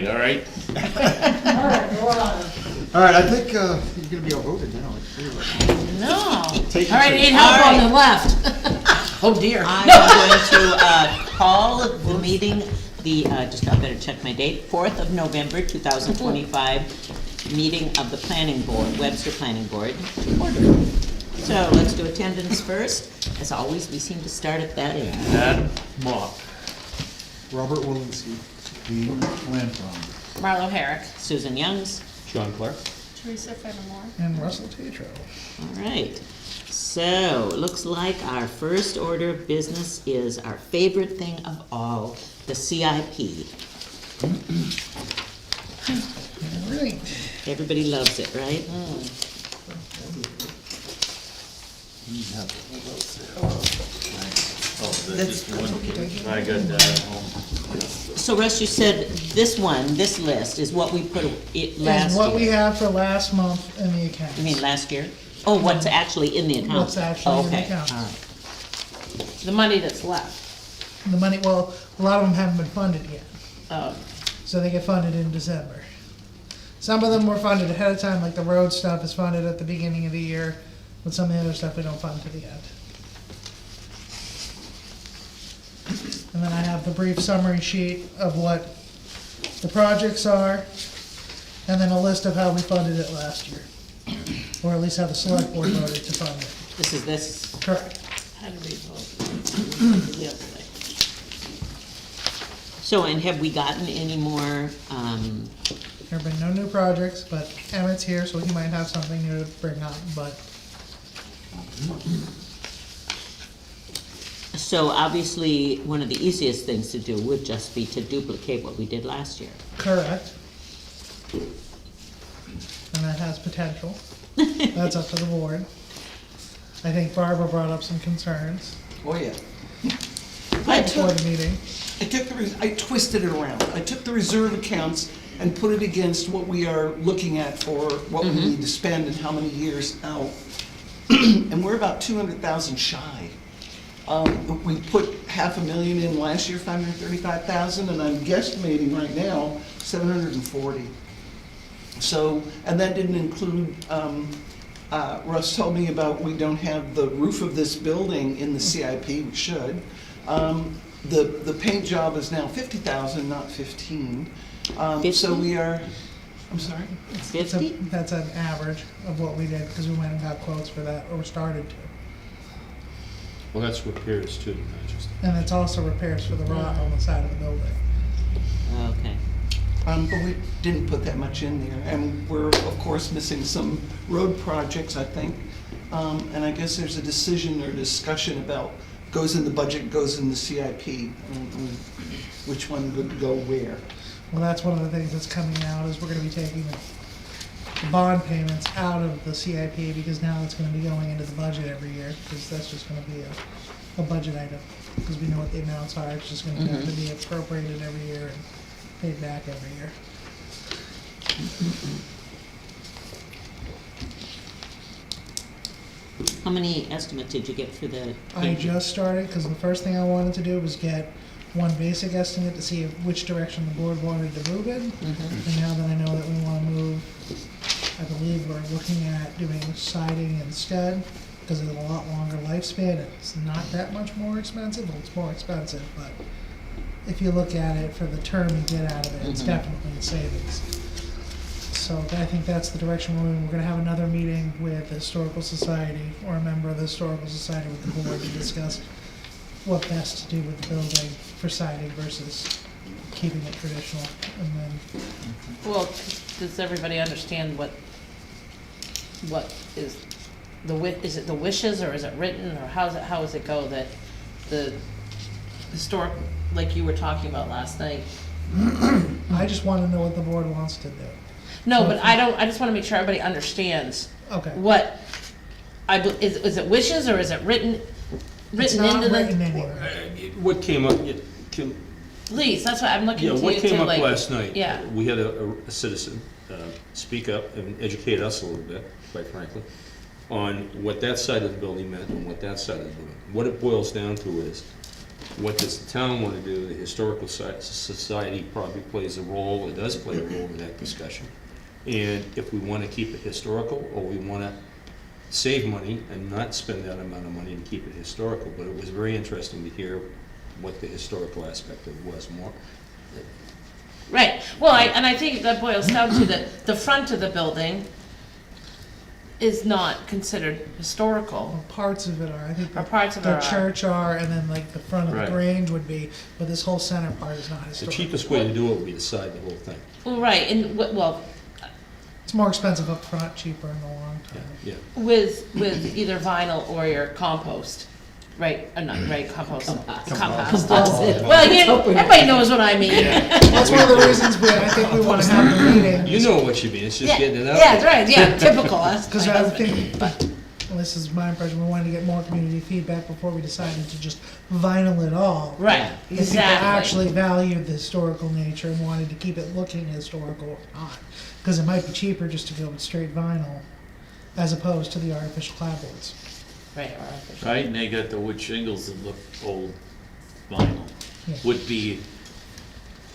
all right? All right, I think you're gonna be outvoted now. No. All Take your right, seat. need help All on right. the left. Oh dear. I'm going to call the meeting, I better check my date, 4th of November, 2025, meeting of the Planning Board, Webster Planning Board, to order. So let's do attendance first. As always, we seem to start at that end. Tad Mock. Robert Walensky, the Lampron. Marlo Herrick. Susan Youngs. Sean Clark. Teresa Fenimore. And Russell Tatro. All right. So, it looks like our first order of business is our favorite thing of all, the CIP. All right. Everybody loves it, right? Oh, that's just one. I got that at home. So Russ, you said this one, this list is what we put it last Is year. what we have for last month in the accounts. You mean last year? Oh, what's actually in the account? What's actually in the Okay, account. all right. The money that's left. The money, well, a lot of them haven't been funded yet, Oh, so they get funded in December. Some of them were funded ahead of time, like the road stuff is funded at the beginning of the year, but some of the other stuff we don't fund to the end. And then I have the brief summary sheet of what the projects are, and then a list of how we funded it last year. Or at least how the select board voted to fund it. This is this. Correct. I had to read both. The other day. So, and have we gotten any more, There have been no new projects, but Emmett's here, so he might have something new to bring up, but so obviously, one of the easiest things to do would just be to duplicate what we did last year. correct. And that has potential. That's up to the board. I think Barbara brought up some concerns Oh, yeah. before the meeting. I twisted it around. I took the reserve accounts and put it against what we are looking at for what we need to spend and how many years out. And we're about 200,000 shy. We put $500,000 in last year, 535,000, and I'm guesstimating right now 740. So, and that didn't include, Russ told me about, we don't have the roof of this building in the CIP, we should. The paint job is now 50,000, not 15. So we are, I'm sorry? It's 50? That's an average of what we did, because we went and got quotes for that, or started to. Well, that's repairs too, not just. And it's also repairs for the rot on the side of the building. Okay. But we didn't put that much in there, and we're, of course, missing some road projects, I think. And I guess there's a decision or discussion about goes in the budget, goes in the CIP, which one would go where. Well, that's one of the things that's coming out, is we're gonna be taking the bond payments out of the CIP, because now it's gonna be going into the budget every year, because that's just gonna be a budget item, because we know what the amounts are, it's just gonna have to be appropriated every year and paid back every year. How many estimates did you get for the? I just started, because the first thing I wanted to do was get one basic estimate to see which direction the board wanted to move in. And now that I know that we wanna move, I believe we're looking at doing siding instead, because of a lot longer lifespan. It's not that much more expensive, well, it's more expensive, but if you look at it for the term you get out of it, it's definitely a savings. So I think that's the direction we're moving. We're gonna have another meeting with the Historical Society, or a member of the Historical Society with the board, to discuss what best to do with the building for siding versus keeping it traditional. And then, well, does everybody understand what is is it the wishes, or is it written, or how does it go that the historic, like you were talking about last night? I just wanna know what the board wants to do. No, but I just wanna make sure everybody understands Okay. what, is it wishes, or is it written It's into not the? written anywhere. What came up, Please, that's what I'm looking yeah, to, what came up like, last night? yeah. We had a citizen speak up and educate us a little bit, quite frankly, on what that side of the building meant and what that side of the building. What it boils down to is, what does the town want to do? The Historical Society probably plays a role, or does play a role in that discussion. And if we want to keep it historical, or we want to save money and not spend that amount of money to keep it historical. But it was very interesting to hear what the historical aspect of it was more. Right, well, and I think that boils down to that the front of the building is not considered historical. Well, parts of it are, I think Or parts of it the are. church are, and then like the front of Right. the Grange would be, but this whole center part is not The historical. cheapest way to do it would be to side the whole thing. Well, right, and, well, It's more expensive up front, cheaper in the long Yeah, term. yeah. with either vinyl or your compost, right, or not, right, compost. Compost. Well, everybody knows what I mean. That's one of the reasons I think we wanna have the meeting. You know what you mean, it's just Yeah, getting it out. yeah, that's right, yeah, typical, that's my Because I husband. think, well, this is my impression, we wanted to get more community feedback before we decided to just vinyl it all. Right, If people exactly. actually valued the historical nature and wanted to keep it looking historical or not. Because it might be cheaper just to go with straight vinyl as opposed to the artificial clapboards. Right, or- Right, and they got the wood shingles that look old vinyl. Yeah. Would be,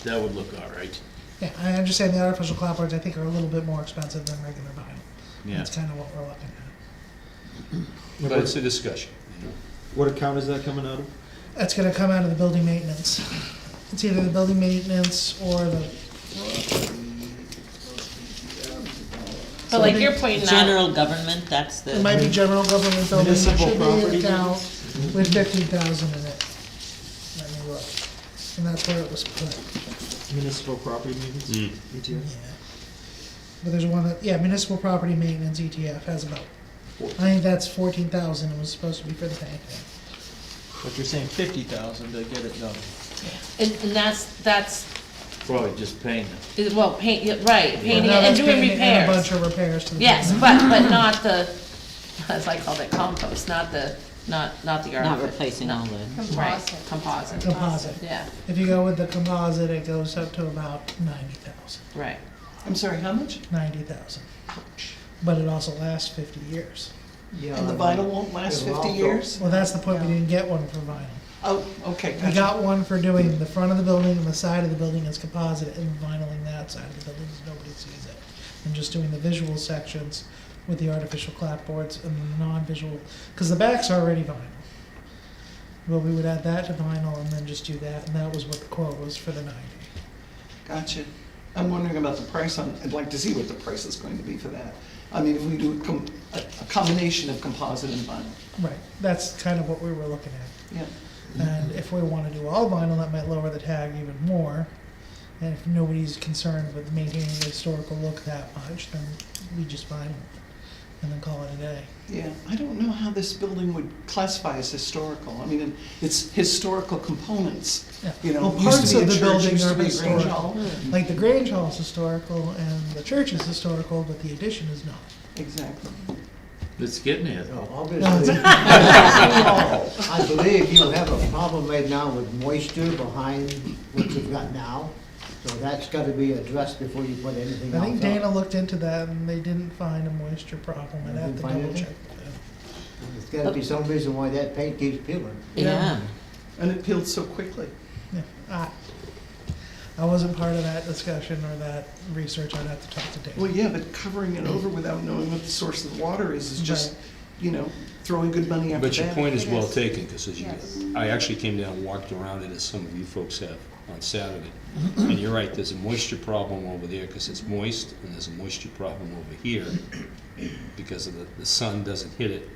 that would look all right. Yeah, I understand the artificial clapboards I think are a little bit more expensive than regular vinyl. Yeah. That's kind of what we're looking at. But it's a discussion, you know. What account is that coming out of? That's gonna come out of the building maintenance. It's either the building maintenance or the, But like you're pointing out, General government, that's the. it might be general government building, there Municipal should be property an account with 15,000 in it. Let me look. And that's where it was put. Municipal property maintenance, ETF? Yeah. But there's one that, yeah, municipal property maintenance ETF has about, I think that's 14,000, it was supposed to be for the painting. But you're saying 50,000 to get it done. and that's, Probably just paying them. well, paint, yeah, right, painting it Now and that's doing painting and a repairs. bunch of repairs to the. Yes, building. but not the, as I called it, compost, not the artificial. Not replacing all the. Right, composite. Composite. Yeah, If you go with the composite, it goes up to about 90,000. right. I'm sorry, how much? 90,000. But it also lasts 50 years. And the vinyl won't last 50 years? Well, that's the point, we didn't get one for vinyl. Oh, okay, We gotcha. got one for doing the front of the building and the side of the building as composite and vinyling that side of the building so nobody sees it. And just doing the visual sections with the artificial clapboards and the non-visual, because the back's already vinyl. Well, we would add that to vinyl and then just do that, and that was what the quote was for the 90. Gotcha. I'm wondering about the price on, I'd like to see what the price is going to be for that. I mean, if we do a combination of composite and vinyl, Right, that's kind of what we were looking at. yeah. And if we want to do all vinyl, that might lower the tag even more. And if nobody's concerned with maintaining the historical look that much, then we just vinyl it and then call it a day. Yeah, I don't know how this building would classify as historical. I mean, it's historical components, Yeah. you know. Well, used parts to be of a the church, building used to are be a Grange historical. Hall. Like the Grange Hall is historical and the church is historical, but the addition is not. Exactly. It's getting there though. Obviously, I believe you have a problem right now with moisture behind what you've got now. So that's gotta be addressed before you put anything I else think up. Dana looked into that and they didn't find a moisture problem. I'd have Didn't to find double anything? check. There's gotta be some reason why that paint keeps peeling. Yeah. And it peeled so quickly. Yeah. I wasn't part of that discussion or that research. I'd have to talk to Dana. Well, yeah, but covering it over without knowing what the source of the water is just, you know, throwing good money after bad. But your point is well taken, because I actually came down and walked around it, as some of you folks have, on Saturday. And you're right, there's a moisture problem over there because it's moist, and there's a moisture problem over here because of the sun doesn't hit it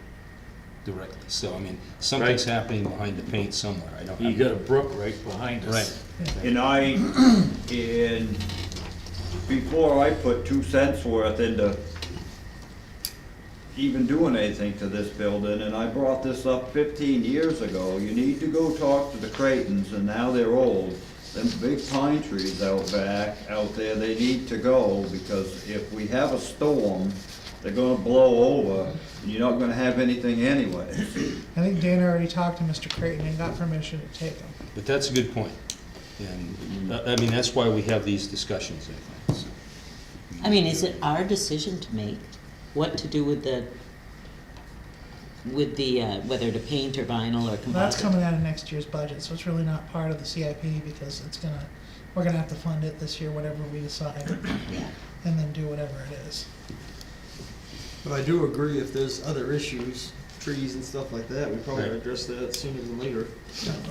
directly. So, I mean, something's Right. happening behind the paint somewhere, I don't. You got a brook right behind us. Right. And before I put 2 cents worth into even doing anything to this building, and I brought this up 15 years ago, you need to go talk to the Creightons, and now they're old. Them big pine trees out there, they need to go, because if we have a storm, they're gonna blow over, and you're not gonna have anything anyway. I think Dana already talked to Mr. Creighton and got permission to take them. But that's a good point. And, I mean, that's why we have these discussions, I think. So. I mean, is it our decision to make what to do with with the, whether to paint or vinyl or composite? That's coming out of next year's budget, so it's really not part of the CIP because we're gonna have to fund it this year, whatever we decide, Yeah. and then do whatever it is. But I do agree, if there's other issues, trees and stuff like that, we probably ought to address that sooner than later.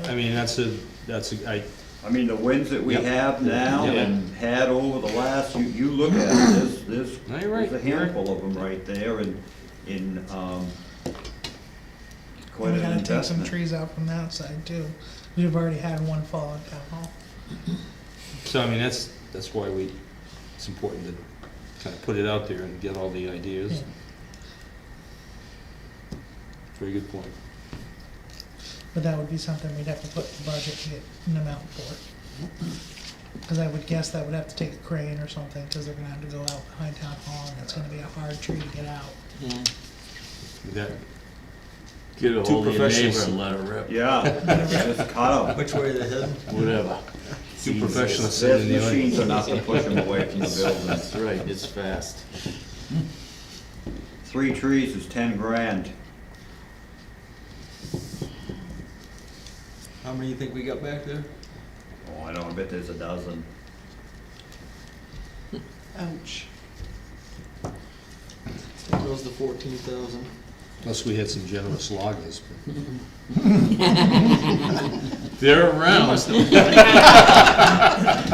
I mean, I mean, the winds that we Yep. have now Yep. and had over the last, you look at it, No, you're right. there's a handful of them right there in, quite And we an gotta take some investment. trees out from that side too. We've already had one fall in town hall. so I mean, that's why it's important to kind of put it out there and get all the ideas. Yeah. Very good point. But that would be something we'd have to put in the budget to get an amount for. Cause I would guess that would have to take a crane or something, cause they're gonna have to go out behind town hall and it's gonna be a hard tree to get out. Yeah. That, Get a Two hold of your neighbor professionals. and let her rip, Yeah, just cut them. Which way they head? whatever. two professionals There's sitting in the machines audience. enough to push them away from the building. That's right, it's fast. 3 trees is 10 grand. How many you think we got back there? Oh, I don't, I bet there's a dozen. Ouch. That goes to 14,000. Plus, we had some generous loggers. But They're around.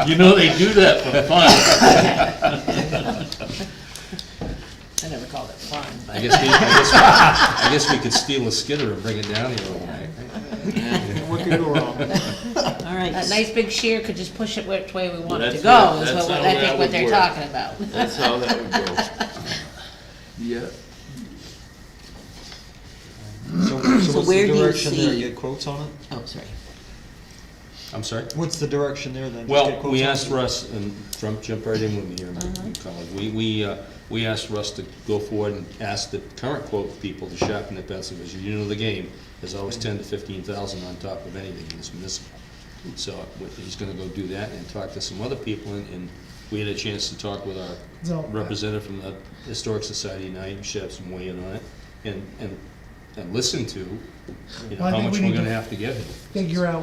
You know they do that for fun. I never called it fun, but. I guess we could steal a skidder and bring it down here overnight. What could go wrong? All right. That nice big shear could just push it which way we want it to That's go, right. is That's what how I that think what would they're work. talking about. That's how that would go. Yeah. So So what's where the do you direction there? see- Get quotes on it? Oh, sorry. I'm sorry? What's the direction there then? Just Well, get quotes we on asked it? Russ, and jump right in with me here, Colin. We asked Russ to go forward and ask the current quote people to sharpen their pencil, because you know the game, there's always 10 to 15,000 on top of anything in this municipal. So he's gonna go do that and talk to some other people, and we had a chance to talk with our So, representative from the Historic Society tonight, and she had some weigh in on it, and listen to, Well, I how think much we we're need gonna to have to get him. figure out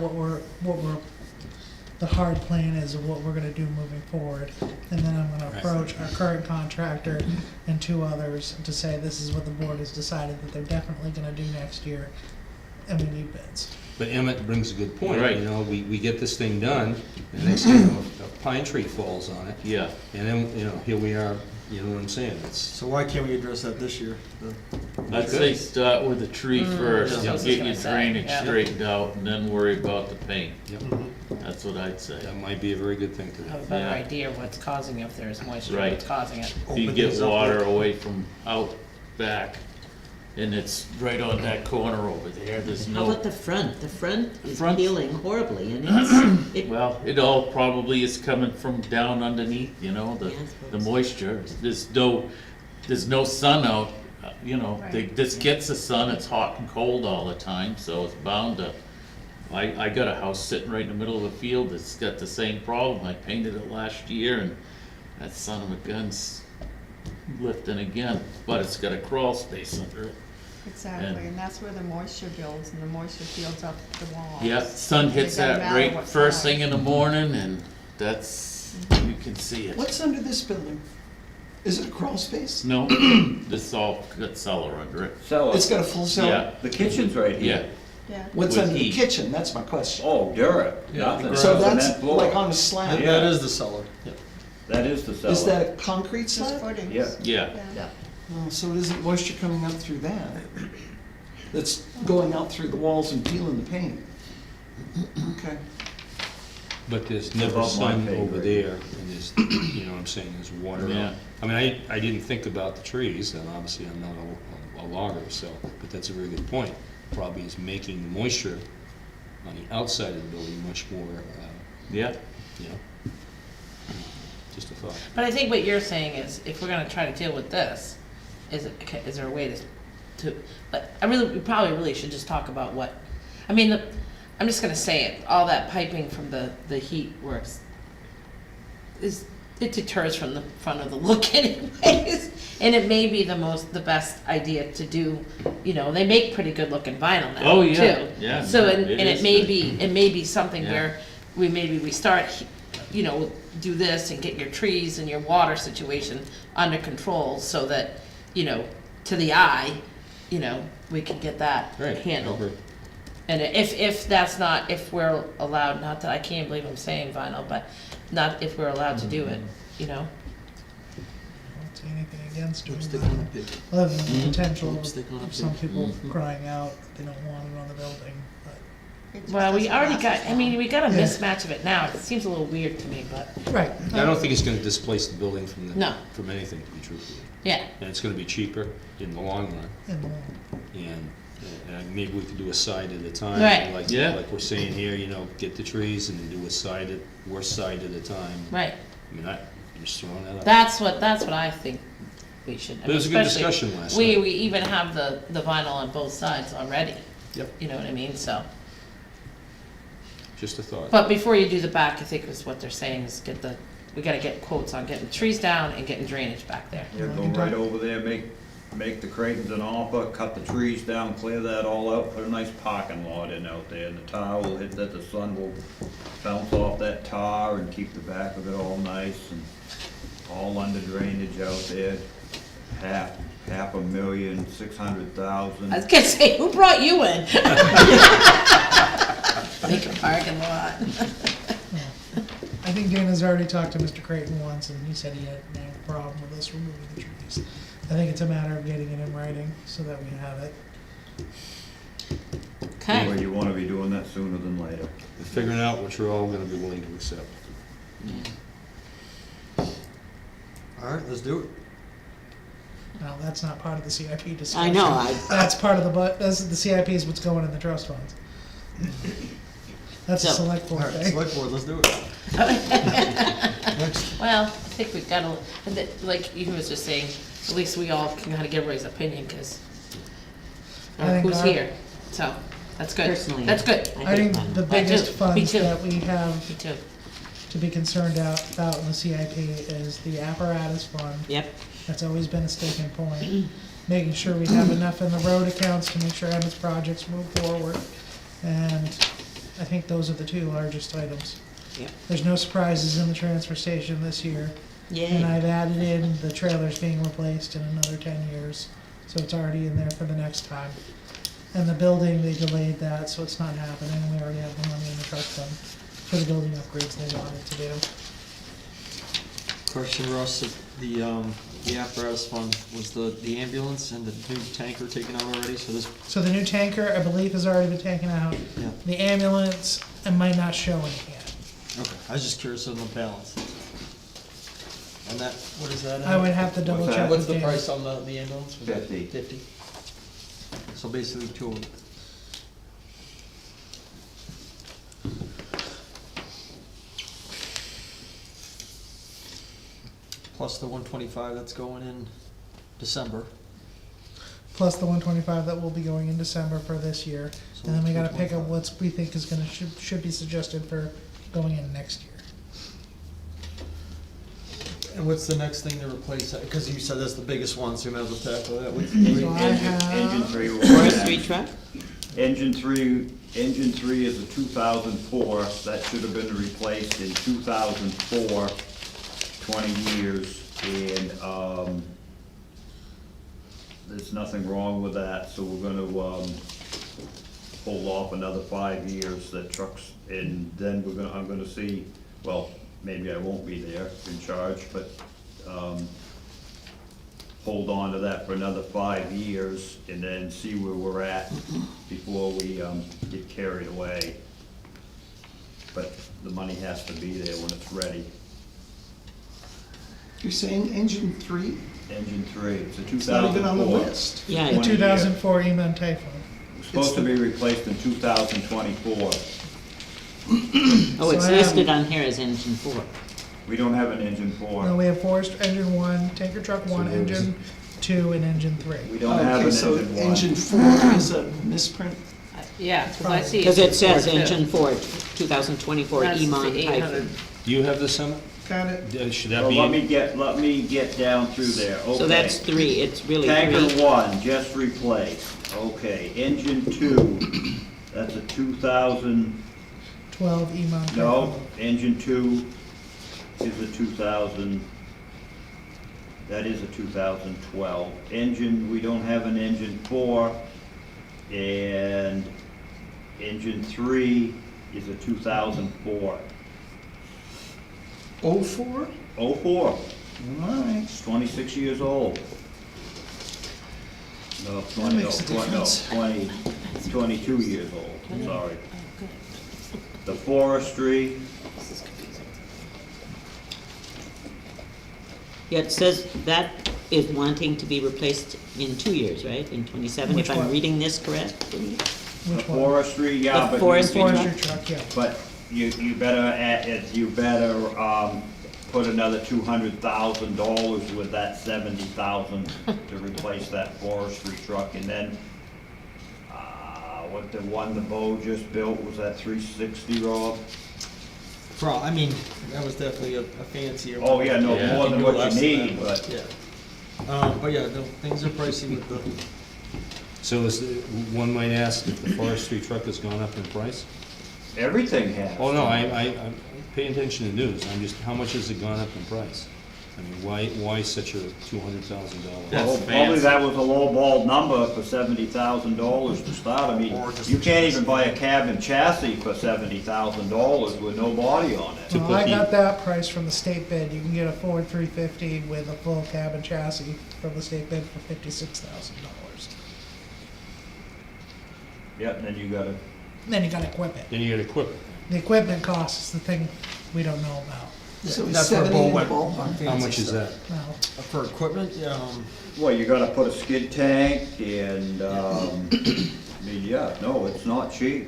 the hard plan is of what we're gonna do moving forward. And then I'm gonna Right. approach our current contractor and 2 others to say, this is what the board has decided that they're definitely gonna do next year, and we need bids. But Emmett brings a good point, Right. you know, we get this thing done, and next thing you know, a pine tree falls on it, Yeah. and then, here we are, you know what I'm saying, it's, So why can't we address that this year? I'd say start with the tree first, Yeah. and get your I was gonna say, drainage yeah. straightened out, and then worry about the paint. yep, That's what I'd say. that might be a very good thing to do. Have a better Yeah. idea of what's causing it, if there's moisture, Right. what's causing it. If you Open get these up. water away from out back, and it's right on that corner over there, there's How no, about the front? The front is Front- peeling horribly, and it, well, it all probably is coming from down underneath, you know, Yeah, I the suppose. moisture. There's no sun out, this gets the sun, it's hot and cold all the time, so it's bound to. I got a house sitting right in the middle of a field that's got the same problem. I painted it last year, and that son of a gun's lifting again, but it's got a crawl space under it. Exactly, And- and that's where the moisture builds, and the moisture builds up the walls. Yeah, sun hits It doesn't that matter right what first size. thing in the morning, and that's, you can see it. What's under this building? Is it a crawl space? No, this all got cellar under it. Cellar. It's got a full cellar? Yeah, The kitchen's right yeah, here. Yeah, What's With under the heat. kitchen? That's my question. Oh, dirt, Yeah, nothing. So Cement that's floor. like on a slab? Yeah. That is the cellar. That is the cellar. Is that a concrete just slab? footings. Yeah. yeah. Yeah. Oh, so it isn't moisture coming up through that? That's going out through the walls and peeling the paint? Okay. But there's never Above my sun pay over grade. there, and there's, you know what I'm saying, there's water Yeah. out. I mean, I didn't think about the trees, and obviously I'm not a logger, so, but that's a very good point. Probably is making the moisture on the outside of the building much more, Yeah, you know, just a thought. But I think what you're saying is, if we're gonna try to deal with this, is there a way to, but we probably really should just talk about what, I mean, I'm just gonna say it, all that piping from the heat works, is it deters from the front of the look anyways. And it may be the best idea to do, you know, they make pretty good looking vinyl now, Oh, yeah, too. yeah, So, yeah, and it it is may good. be, it may be something Yeah. where we start, you know, do this and get your trees and your water situation under control so that, you know, to the eye, you know, we can get that Right, I handled. agree. And if that's not, if we're allowed, not that I can't believe I'm saying vinyl, but not if we're allowed to do it, you know? I don't see anything against doing Lipstick that. on a pig. Other than the potential Lipstick on a of some pig. people crying out, they don't want it on the building, but. It just Well, we doesn't already last got, as I mean, long. we got a Yeah. mismatch of it now. It seems a little weird to me, but, Right. I don't think it's gonna displace the building No. from anything, to be truthful. yeah. And it's gonna be cheaper in the long run, In the long- and maybe we could do a side at a time. Right. Like, Yeah. like we're saying here, you know, get the trees and do a side worst side at a time. Right. I mean, I'm just throwing that out. That's what I think we should. I There mean, was a good especially- discussion last We night. even have the vinyl on both sides already. Yep. You know what I mean, so. Just a thought. But before you do the back, I think is what they're saying is we gotta get quotes on getting trees down and getting drainage back there. Yeah, go right over there, make the Creightons an offer, cut the trees down, clear that all out, put a nice parking lot in out there, and the tar will hit that, the sun will bounce off that tar and keep the back of it all nice and all under drainage out there. Half $500,600,000. I was gonna say, who brought you in? Make a parking lot. I think Dana's already talked to Mr. Creighton once, and he said he had no problem with us removing the trees. I think it's a matter of getting it in writing so that we have it. Okay. Well, you wanna be doing that sooner than later. And figuring out what you're all gonna be willing to accept. All right, let's do it. Now, that's not part of the CIP discussion. I know, That's part of that's the CIP is what's going in the trust funds. That's a So- select All board right, thing. select board, let's do it. Next. Well, I think we've got like you was just saying, at least we all can kind of give everybody's opinion, because I think who's our- here, so, that's good. Personally, That's good, I think hate the vinyl. biggest Me funds too. that we have me too. to be concerned about in the CIP is the apparatus fund. Yep, That's always been a sticking point. Making sure we have enough in the road accounts to make sure Emmett's projects move forward. And I think those are the two largest items. yep. There's no surprises in the transfer station this year. And Yay. I've added in the trailers being replaced in another 10 years, so it's already in there for the next time. And the building, they delayed that, so it's not happening. We already have the money in the trust fund for the building upgrades they wanted to do. Question, Russ, the apparatus fund, was the ambulance and the new tanker taken out already, so this, So the new tanker, I believe, has already been taken out. yeah, The ambulance, I might not show it yet. okay, I was just curious on the balance. And that, what is that? I would have to double What's check that? What's with the Dan. price on the ambulance? Was that 50. 50? So basically two of them. Plus the 125 that's going in December. Plus the 125 that will be going in December for this year. So And then we gotta pick up 225. what we think is gonna, should be suggested for going in next year. And what's the next thing to replace that? Because you said that's the biggest one, so you might as well tackle that with. So I Engine have, three. Forestry truck? Engine three is a 2004, that should have been replaced in 2004, 20 years, and, there's nothing wrong with that, so we're gonna, hold off another 5 years, that truck's, and then I'm gonna see, well, maybe I won't be there in charge, but, hold on to that for another 5 years and then see where we're at before we, get carried away. But the money has to be there when it's ready. You're saying engine three? Engine three, it's a 2004. It's not even on the list. Yeah, the 20 year. 2004 EMAN Typhoon. It's supposed to be replaced in 2024. oh, it's So I have- listed on here as engine 4. We don't have an engine No, four. we have Forest Engine 1, Tanker Truck 1, So there's- Engine 2, and Engine 3. We don't have Okay, an so engine one. engine four is a misprint. Yeah, because I see. Because it says too. engine 4, 2024 That's the Emon 800. Typhoon. Do you have this, Emmett? Got it. Should that Well, be? let me get down through there, okay. So that's three, it's really Tanker three. one, just replaced, okay. Engine two, that's a 2000, 12 E-Mon. no, engine two is a 2000, that is a 2012. Engine, we don't have an engine four, and engine three is a 2004. 04? 04, All right. it's 26 years old. No, 20, no, makes a 20, no, difference. 22 years old, I'm sorry. The forestry, Yeah, it says that is wanting to be replaced in 2 years, right? In 27, Which if I'm one? reading this correctly? the Which one? forestry, yeah, The but forestry Forestry truck, yeah. but you better add, you better, put another $200,000 with that 70,000 to replace that forestry truck, and then, what the one the Bo just built, was that 360, Rob? I mean, that was definitely a fancier. Oh, yeah, no, Yeah. more than You what do less you than need, that, but, Yeah. But yeah, no, things are pricey with the, So is, one might ask if the forestry truck has gone up in price? everything has. Oh, no, I pay attention to news, I'm just, how much has it gone up in price? I mean, why such a $200,000? Yeah. Well, That's probably fancy. that was a lowball number for $70,000 to start. I mean, you can't even buy a cabin chassis for $70,000 with no body on it. To Well, put I the- got that price from the state bid. You can get a Ford 350 with a full cabin chassis from the state bid for $56,000. Yeah, and then you gotta, Then you gotta equip it. Then you gotta equip it. The equipment cost is the thing we don't know about. So it's that's where 70 Bo in the went ballpark. on How fancy much is stuff. that? Now, For equipment, well, you gotta put a skid tank and, I mean, yeah, no, it's not cheap.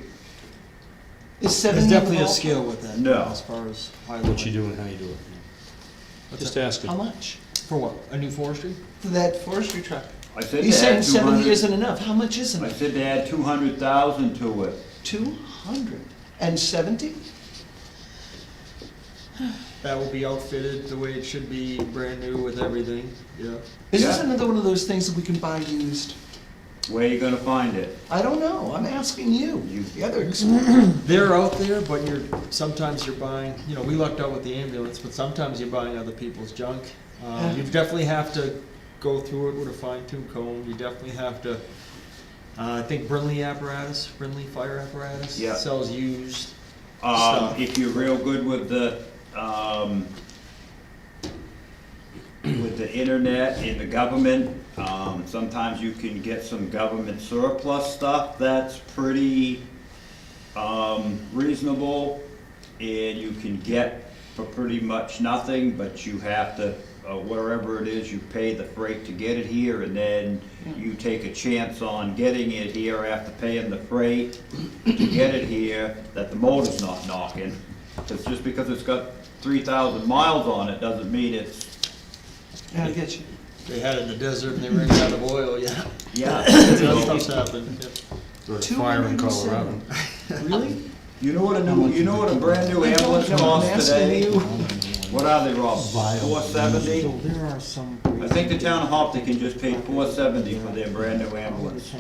Is 70 there's in the definitely a ballpark? skill with that. No. As far as What you do and how you do it. What's Just that? asking. How much? For what? A new forestry? For that forestry truck? I said He's to saying add 70 200, isn't enough. How much isn't I it? said to add 200,000 to it. 270? That will be outfitted the way it should be, brand new with everything, yeah. Is this Yeah. another one of those things that we can buy used? Where you gonna find it? I don't know. I'm asking you. The other expert. They're out there, but sometimes you're buying, we lucked out with the ambulance, but sometimes you're buying other people's junk. Yeah. You definitely have to go through it with a fine tooth comb, you definitely have to, I think Brinley fire apparatus Yeah. sells used stuff. If you're real good with the internet and the government, sometimes you can get some government surplus stuff that's pretty, reasonable, and you can get for pretty much nothing, but you have to, wherever it is, you pay the freight to get it here, and then you take a chance on getting it here after paying the freight to get it here, that the motor's not knocking. It's just because it's got 3,000 miles on it, doesn't mean it's, Yeah, I get you. They had it in the desert and they ran out of oil, yeah. yeah. That stuff's happened. Sort of fire in Colorado. Really? You know what a brand new I don't ambulance know. I'm costs asking today? you. What are they, Rob? 470? There are some. I think the town of Hopkinton just paid 470 for their brand new ambulance.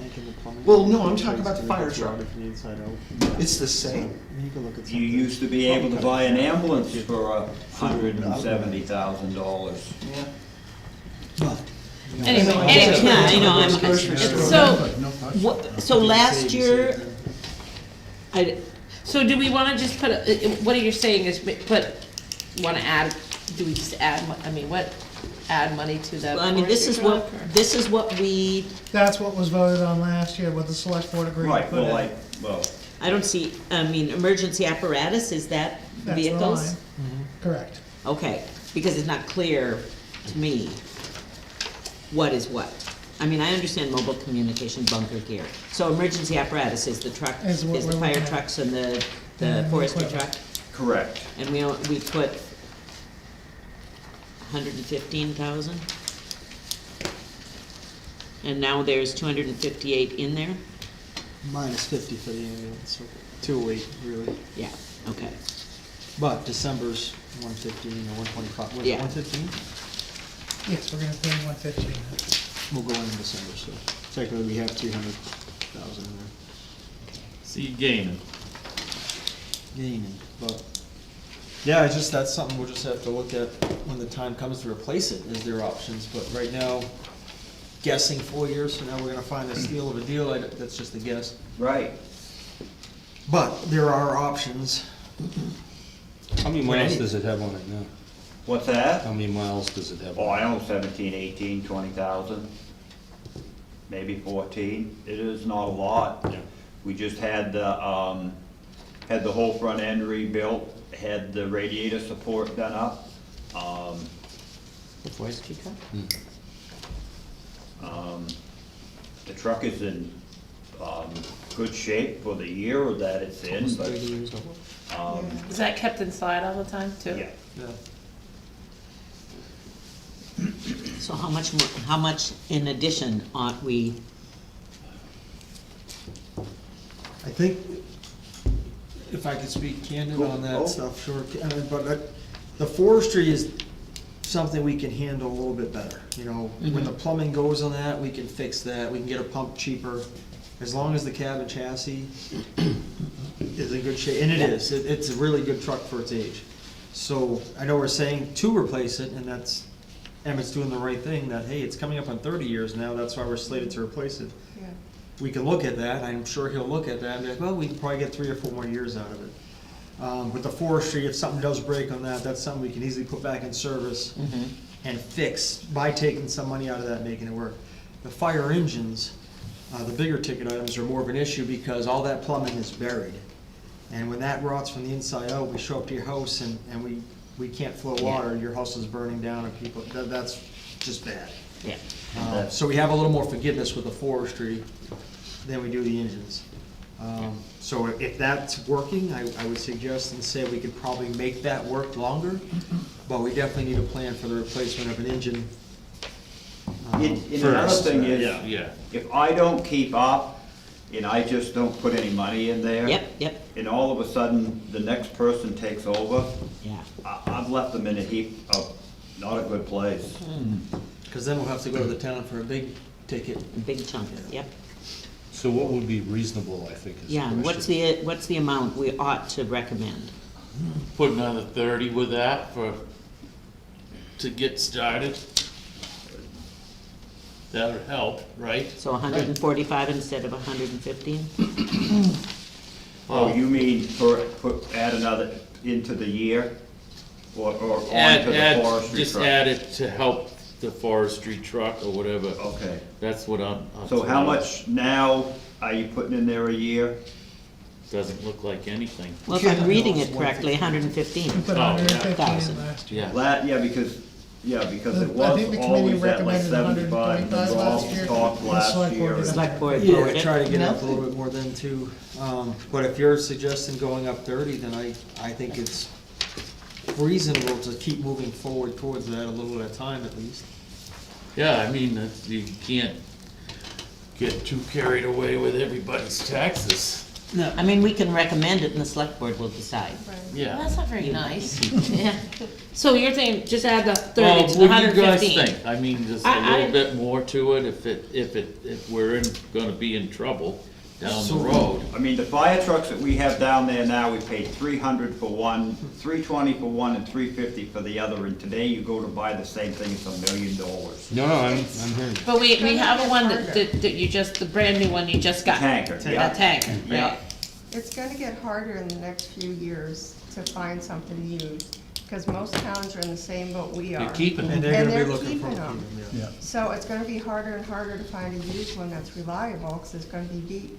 Well, no, I'm talking about the fire truck. From the inside out. It's the same. You can look at You used to be able to buy an ambulance for $170,000. Yeah. Anyway, Yeah, I know, Grocery store. So last year, so do we wanna just put, what you're saying is, do we just add, add money to the I mean, this is forestry what, truck, or? this is what we, that's what was voted on last year with the select board agreement. Right, well, I don't see, emergency apparatus, is that That's the vehicles? line. Correct. Okay, because it's not clear to me what is what. I mean, I understand mobile communication bunker gear. So emergency apparatus is the truck, Is is what the we're fire looking at. trucks and the And forestry equipment. truck? correct. And we put 115,000? And now there's 258 in there? Minus 50 for the ambulance, so 208, really. Yeah, okay. But December's 115 or 125, was it Yeah. 115? Yes, we're gonna pay 115. We'll go in December, so technically we have 300,000 in there. See you gaining. Gaining, but, yeah, it's just, that's something we'll just have to look at when the time comes to replace it, is there options, but right now, guessing 4 years from now, we're gonna find a steal of a deal, that's just a guess. Right. But there are options. How many miles does it have on it now? What's that? How many miles does it have? Oh, on I it? know 17, 18, 20,000, maybe 14. It is not a lot. Yeah. We just had the whole front end rebuilt, had the radiator support done up. The forestry truck? The truck is in, good shape for the year that it's in, Almost but, 30 years old. Is that kept inside all the time too? yeah. Yeah. So how much more, how much in addition ought we, I think, if I could speak candid on Oh. that stuff, sure, but the forestry is something we can handle a little bit better, you know? When the plumbing goes on that, we can fix that, we can get a pump cheaper, as long as the cab and chassis is in good shape, and it is, it's a really good truck for its age. So, I know we're saying to replace it, and that's, Emmett's doing the right thing, that, hey, it's coming up on 30 years now, that's why we're slated to replace it. Yeah. We can look at that, I'm sure he'll look at that and be like, well, we can probably get 3 or 4 more years out of it. With the forestry, if something does break on that, that's something we can easily put back in service and fix by taking some money out of that, and making it work. The fire engines, the bigger ticket items are more of an issue because all that plumbing is buried. And when that rots from the inside out, we show up to your house and we can't flow water, your house is burning down and people, that's just bad. yeah. So we have a little more forgiveness with the forestry than we do the engines. So if that's working, I would suggest and say we could probably make that work longer, but we definitely need a plan for the replacement of an engine. And another first. thing is, Yeah. if I don't keep up, and I just don't put any money in there. Yep, And all of a sudden, the next person takes over, yeah. I've left them in a heap of, not a good place. Cause then we'll have to go to the town for a big ticket. A big chunk, yep. So what would be reasonable, I think, is the Yeah, and question. what's the amount we ought to recommend? Put another 30 with that to get started. That would help, right? So 145 instead of 115? Oh, you mean add another into the year? Or onto the forestry Just truck? add it to help the forestry truck or whatever. Okay, That's what I'm. so how much now are you putting in there a year? Doesn't look like anything. Well, if I'm reading it correctly, 115. We put Oh, yeah. 115 in Thousand. last year. Yeah. Yeah, because it I was think the committee always at like recommended 75, and 125 Rob last year. talked The last select board year. did Select board Yeah, voted it. try to get up a little bit more then too. But if you're suggesting going up 30, then I think it's reasonable to keep moving forward towards that a little at a time at least. Yeah, I mean, you can't get too carried away with everybody's taxes. No. I mean, we can recommend it and the select board will decide. Well, Yeah. that's not very nice. Yeah. So you're saying just add the Well, 30 to the what do you guys 115? think? I mean, just I- a I- little bit more to it if we're gonna be in trouble down the So- road. I mean, the fire trucks that we have down there now, we paid 300 for one, 320 for one, and 350 for the other, and today you go to buy the same thing, it's $1 million. No, I'm hearing you. But we Gonna have a get one harder. that you just, the brand new one you just got. Tanker, yeah. That tanker, Yeah. right? It's gonna get harder in the next few years to find something to use, because most towns are in the same boat we are. They're keeping And it. they're And gonna be they're looking for keeping 'em. people, yeah. So it's gonna be harder and harder to find a used one that's reliable, because it's gonna be deep,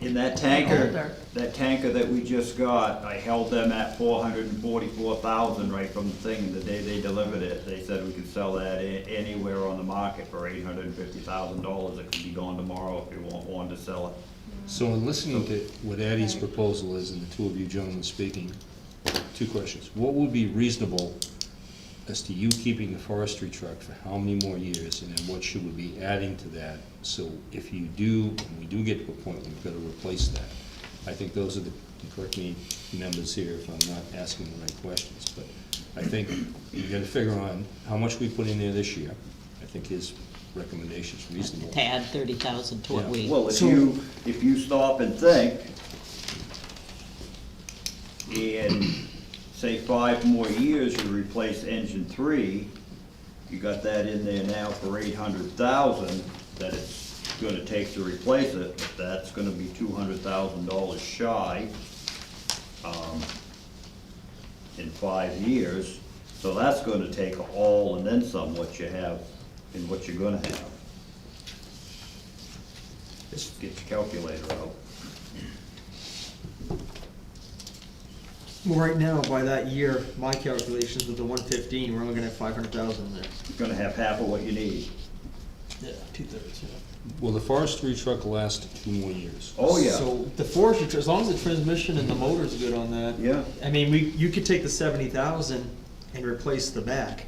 In that older. tanker that we just got, I held them at 444,000 right from the thing, the day they delivered it. They said we could sell that anywhere on the market for $850,000. It could be gone tomorrow if you wanted to sell it. So in listening to what Addie's proposal is, and the two of you gentlemen speaking, two questions. What would be reasonable as to you keeping the forestry truck for how many more years, and then what should we be adding to that? So if you do, and we do get to a point where we've got to replace that, I think those are the and correct me, members here, if I'm not asking the right questions, but I think you gotta figure on how much we put in there this year. I think his recommendation's reasonable. To add 30,000 to what Yeah. we. Well, if you stop and think, in, say, 5 more years, you replace engine 3, you got that in there now for 800,000 that it's gonna take to replace it, but that's gonna be $200,000 shy, in 5 years. So that's gonna take all and then some what you have and what you're gonna have. Just get your calculator out. Well, right now, by that year, my calculations with the 115, we're only gonna have 500,000 in there. You're gonna have half of what you need. Yeah, 2/3, yeah. Will the forestry truck last 2 more years? Oh, yeah. So the forestry, as long as the transmission and the motor's good on that. Yeah. I mean, you could take the 70,000 and replace the back,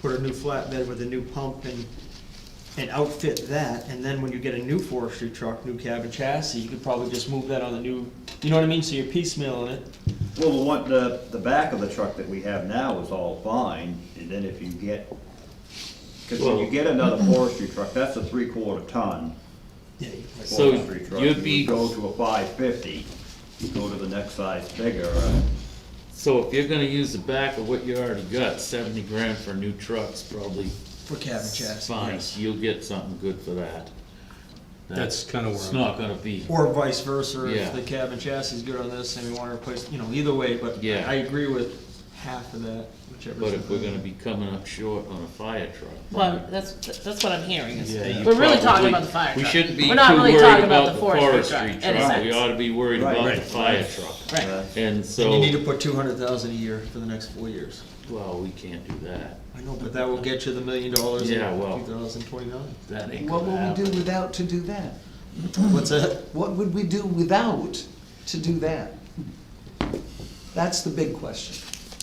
put a new flatbed with a new pump and outfit that, and then when you get a new forestry truck, new cab and chassis, you could probably just move that on the new, you know what I mean, so you're piecemealing it. Well, the back of the truck that we have now is all fine, and then if you get, because when you get another forestry truck, that's a 3/4 ton Yeah. So forestry truck. you'd You be- go to a 550, you go to the next size bigger, So if you're gonna use the back of what you already got, 70 grand for a new truck's probably For cab and chassis. fine, yes. you'll get something good for that. That's kinda where It's I'm- not gonna be, Or vice versa, Yeah. if the cab and chassis is good on this and we wanna replace, either way, but Yeah. I agree with half of that, whichever. but if we're gonna be coming up short on a fire truck. Well, that's what I'm hearing, is, Yeah, you we're really talking probably- about the fire truck. We shouldn't be too We're not really worried talking about the forestry forestry in a truck, we sense. ought to be worried Right, about the right, fire right. truck. Right. And And you need so, to put 200,000 a year for the next 4 years. well, we can't do that, I know, but that will get you the $1 million in Yeah, well. 2029. that ain't What gonna will we happen. do without to do that? What's that? What would we do without to do that? That's the big question.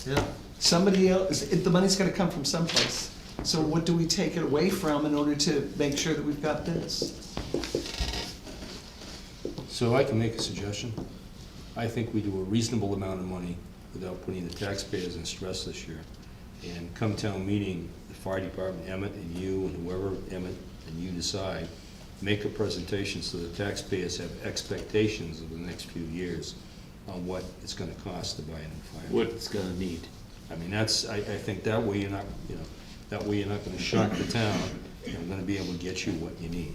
Yeah. Somebody else, the money's gotta come from someplace. So what do we take it away from in order to make sure that we've got this? So I can make a suggestion. I think we do a reasonable amount of money without putting the taxpayers in stress this year. And come town meeting, the fire department, Emmett and you and whoever, Emmett and you decide, make a presentation so the taxpayers have expectations of the next few years on what it's gonna cost to buy a new fire. What it's gonna need. I mean, that's, I think that way you're not, that way you're not gonna shock the town, and we're gonna be able to get you what you need.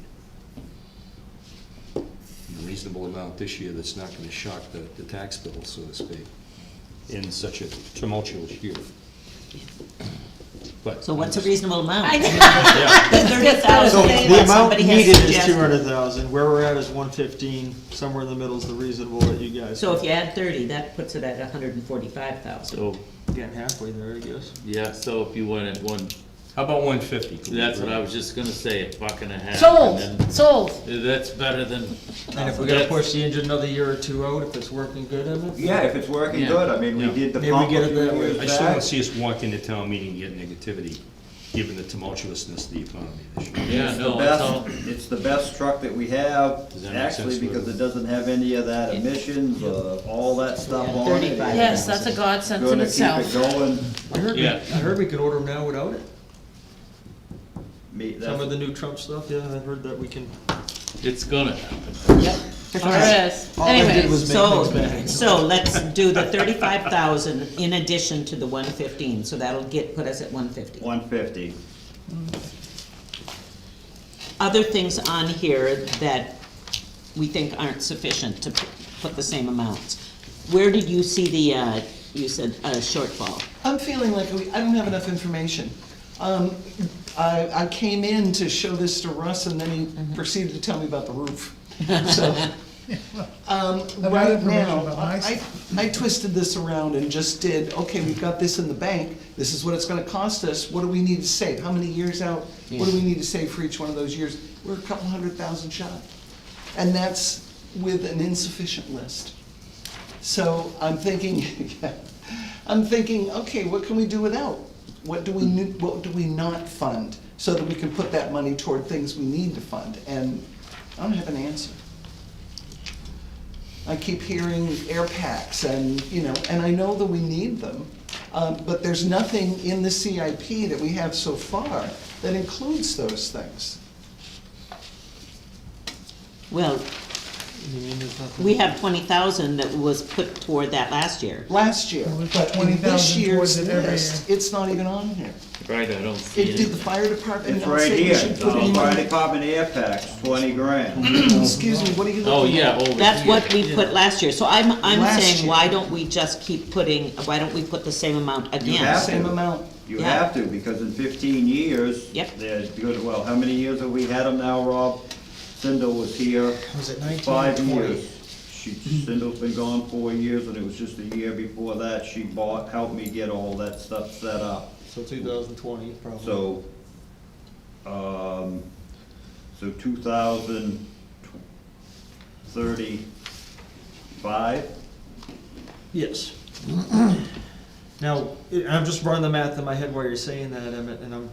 In a reasonable amount this year that's not gonna shock the tax bill, so to speak, in such a tumultuous year. But. So what's a reasonable amount? I know. Yeah, The 30,000 So thing the that amount somebody has needed is suggested. 200,000, where we're at is 115, somewhere in the middle is the reasonable that you guys. So if you add 30, that puts it at 145,000. So, Getting halfway there, I guess. yeah, so if you went at one, how about 150? that's what I was just gonna say, $1.50. Sold, and then- sold. That's better than. And if we gotta push the engine another year or two out, if it's working good, Emmett? yeah, if it's working Yeah. good, I mean, we Yeah. did the Maybe we pump get a it few that way. years I still don't back. see us walk into town meeting and getting negativity, given the tumultuousness of the economy this year. Yeah, It's the no, it's all, best, it's the best truck that we have, Does that make actually, sense to because you? it doesn't have any of that emissions, all that stuff Yeah, on it. 35. Yes, that's a godsend in Gonna keep itself. it going. Yeah. I heard we could order them now without it. Me, Some of that's, the new Trump stuff, yeah, I heard that we can. it's gonna happen. Yep. Sure is. All I did Anyways, was make So, things bad. so let's do the 35,000 in addition to the 115, so that'll put us at 150. 150. Other things on here that we think aren't sufficient to put the same amounts. Where did you see the, you said, shortfall? I'm feeling like I don't have enough information. I came in to show this to Russ and then he proceeded to tell me about the roof. So, I've got right information now, about my I twisted this around and just did, okay, we've got this in the bank, this is what it's gonna cost us, what do we need to save? How many years out? What do we need to save for each one of those years? We're a couple 100,000 shy. And that's with an insufficient list. So I'm thinking, okay, what can we do without? What do we not fund, so that we can put that money toward things we need to fund? And I don't have an answer. I keep hearing air packs and, you know, and I know that we need them. But there's nothing in the CIP that we have so far that includes those things. Well, we have 20,000 that was put toward that last year. Last year, Well, we put but in 20,000 this year's towards it every list, year. it's not even on here. Right, I don't see Did the it. fire department It's not right say we here, should put any fire money? department air packs, 20 grand. Excuse me, what are you looking at? Oh, yeah, over here. That's what we put last year, so I'm Last saying, year. why don't we just keep putting, why don't we put the same amount You again? have Same to. amount. You Yeah. have to, because in 15 years, Yep. they're good, well, how many years have we had them now, Rob? Cindy was here Was it 19 or 5 20? years. Cindy's been gone 4 years, and it was just a year before that, she helped me get all that stuff set up. So 2020, probably. So, so 2035? Yes. Now, I'm just running the math in my head while you're saying that, Emmett, and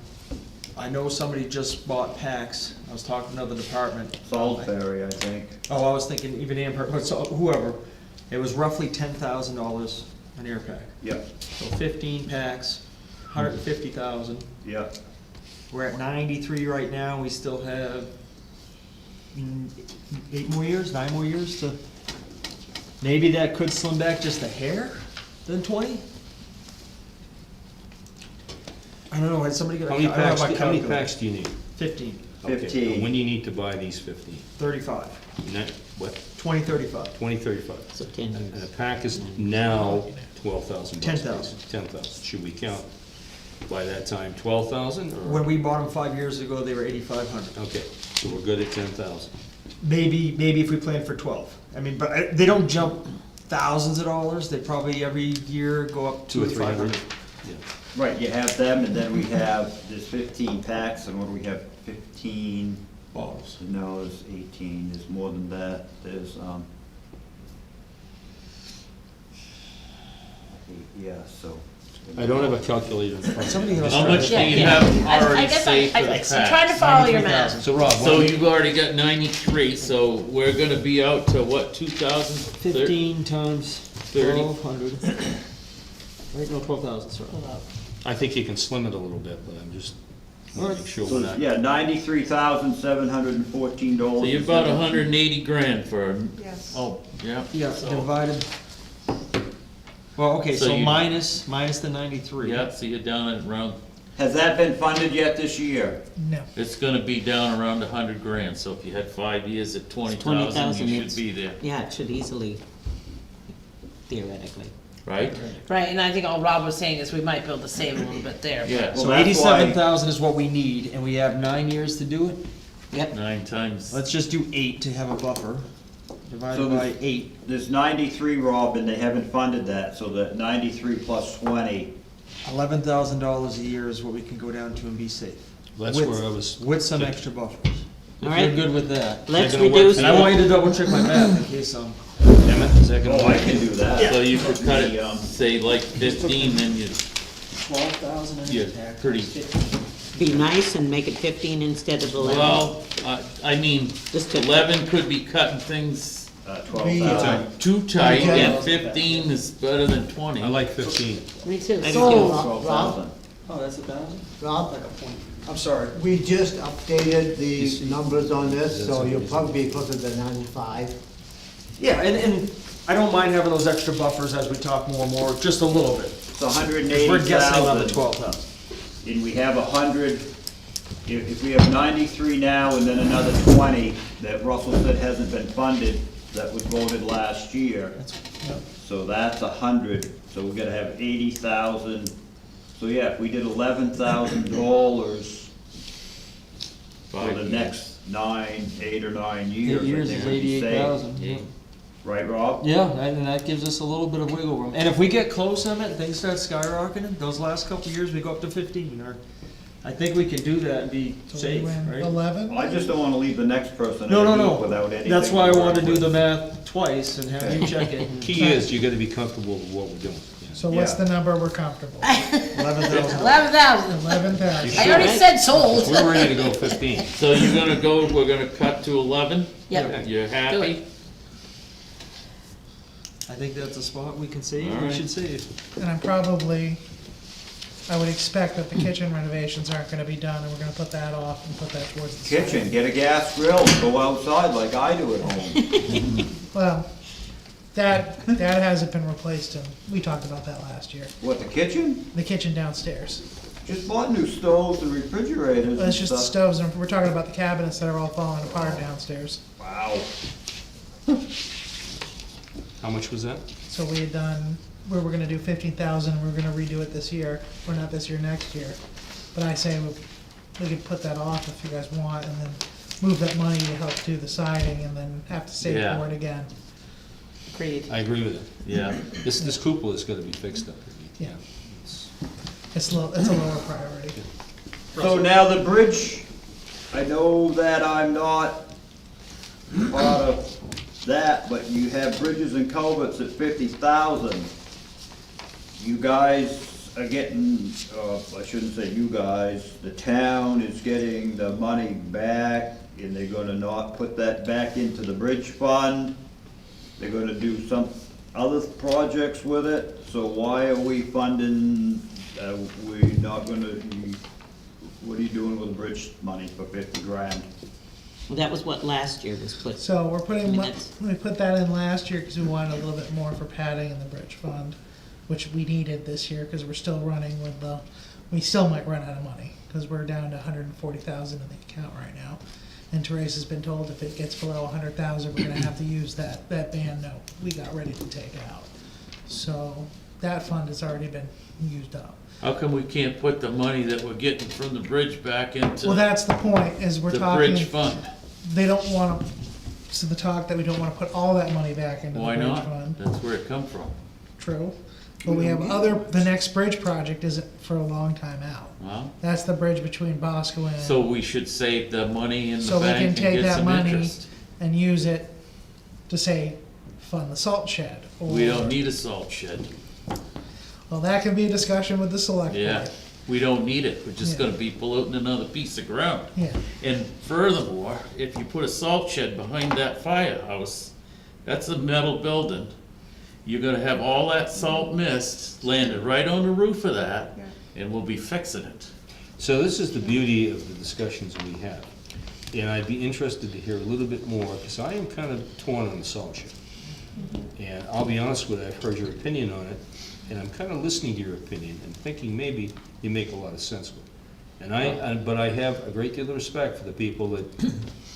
I know somebody just bought packs. I was talking to another department. Salisbury, I think. Oh, I was thinking even Amherst, but so whoever. It was roughly $10,000 an air pack. Yep, So 15 packs, 150,000. yep. We're at 93 right now. We still have 8 more years, 9 more years to. Maybe that could slim back just a hair than 20. I don't know. Had somebody got? How many I don't have packs, my how many calculator. packs do you need? 15, Okay, 15. and when do you need to buy these 15? 35, What, 20, 35. 20, 35? So 10 And years. a pack is now 12,000 bucks. 10,000. 10,000. Should we count by that time 12,000 When or? we bought them 5 years ago, they were 8,500. Okay, so we're good at 10,000. Maybe if we plan for 12. I mean, but they don't jump thousands of dollars. They probably every year go up 2 or 200 to 300? 500. Yeah. Right, you have them, and then we have, there's 15 packs, and what do we have, 15? Bottles. No, there's 18, there's more than that, there's, yeah, so. I don't have a calculator in front of Somebody me. else. How much do you Yeah. have I already guess saved for the I'm trying to packs? follow your math. So Rob, So what, you've already got 93, so we're gonna be out to what, 2,000? 15 times 30. 1,200. Right, no, 12,000, sorry. I think you can slim it a little bit, but I'm just making sure So, we're not. yeah, $93,714. So you're about 180 grand for, Yes. oh, yeah. Yeah, So- divided. Well, okay, So so you- minus the 93. Yeah, so you're down at around, Has that been funded yet this year? No. it's gonna be down around 100 grand, so if you had 5 years at 20,000, 20,000, you it's- should be there, Yeah, it should easily, theoretically. right? Right, and I think all Rob was saying is we might be able to save a little bit there. Yeah, Well, So that's 87,000 is what we need, and we have 9 years to do it. Yep, 9 times, Let's just do 8 to have a buffer, So divided by there's- 8. There's 93, Rob, and they haven't funded that, so that 93 plus 20, $11,000 a year is what we can go down to and be safe. That's With- where I was. With some extra buffers. All If right. you're good with that. let's gonna work reduce, for And I want you to double check my math in case I'm. Emmett, is that gonna oh, I work? can do that. so you could cut The, it, say like 15, then you, 12,000 in Yeah, a tax. pretty- be nice and make it 15 instead of 11. well, I mean, Just to- 11 could be cutting things 12,000. too tight, Okay. and 15 is better than 20. I like 15. Me too. Oh. So, Rob, 12,000. Oh, that's 1,000? Rob, I'm sorry. we just updated You see- the numbers on this, That's so what you'll it is. probably be closer to 95. Yeah, and I don't mind having those extra buffers as we talk more and more, just a little bit. It's 'Cause we're guessing on the 180,000, 12,000. and we have 100, if we have 93 now and then another 20 that Russell said hasn't been funded, that was voted last year. So that's 100, so we're gonna have 80,000. So yeah, if we did $11,000 for 5 the years. next 8 or 9 years, 8 years I is think we'd be safe. 88,000. Yeah. Right, Rob? Yeah, and that gives us a little bit of wiggle room. And if we get close on it, and things start skyrocketing, those last couple of years, we go up to 15, or, I think we can do that and be So we safe, went right? 11. I just don't wanna leave the next person in No, the no, loop no. without anything. That's why I to wanted to work do the with. math twice and have you check it. Key is, you gotta be comfortable with what we're doing. So what's Yeah. the number we're comfortable? 11,000. 11,000. 11,000. I already said sold. We're ready to go 15. So you're gonna go, we're gonna cut to 11? Yep. You're Do happy? it. I think that's a spot we can save, All we right. should save. And I would expect that the kitchen renovations aren't gonna be done, and we're gonna put that off and put that towards the side. Kitchen, get a gas grill, and go outside like I do at home. Well, that hasn't been replaced, and we talked about that last year. What, the kitchen? The kitchen downstairs. Just bought new stoves and refrigerators and It's just the stuff. stoves, and we're talking about the cabinets that are all falling apart downstairs. Wow. How much was that? So we had done, we were gonna do 15,000, we were gonna redo it this year, or not this year, next year. But I say we could put that off if you guys want, and then move that money to help do the siding, and then have to save Yeah. for it again. Agreed. I agree with it. Yeah, This cupola is gonna be fixed up. Yeah. It's a lower priority. So now the bridge, I know that I'm not part of that, but you have bridges and culverts at 50,000. You guys are getting, I shouldn't say you guys, the town is getting the money back, and they're gonna not put that back into the bridge fund. They're gonna do some other projects with it, so why are we funding, we're not gonna, what are you doing with the bridge money for 50 grand? Well, that was what last year was put. So we're putting, I mean, that's- we put that in last year because we wanted a little bit more for padding in the bridge fund, which we needed this year because we're still running with we still might run out of money because we're down to 140,000 in the account right now. And Teresa's been told if it gets below 100,000, we're gonna have to use that band note we got ready to take out. So that fund has already been used up. how come we can't put the money that we're getting from the bridge back into Well, that's the point, is we're the talking, bridge fund? they don't wanna, so the talk that we don't wanna put all that money back into the Why bridge not? fund. That's where it come from. True. But we have the next bridge project isn't for a long time out. Well, That's the bridge between Bosco and, so we should save the money in the so we bank can and take get that some money interest. and use it to say, fund the salt shed. We or- don't need a salt shed. Well, that can be a discussion with the select Yeah, board. we don't need it. We're just Yeah. gonna be polluting another piece of ground. Yeah, And furthermore, if you put a salt shed behind that firehouse, that's a metal building. You're gonna have all that salt mist landed right on the roof of that, and we'll be fixing it. So this is the beauty of the discussions we have. And I'd be interested to hear a little bit more, because I am kind of torn on the salt shed. And I'll be honest with you, I've heard your opinion on it, and I'm kind of listening to your opinion and thinking maybe you make a lot of sense with it. But I have a great deal of respect for the people that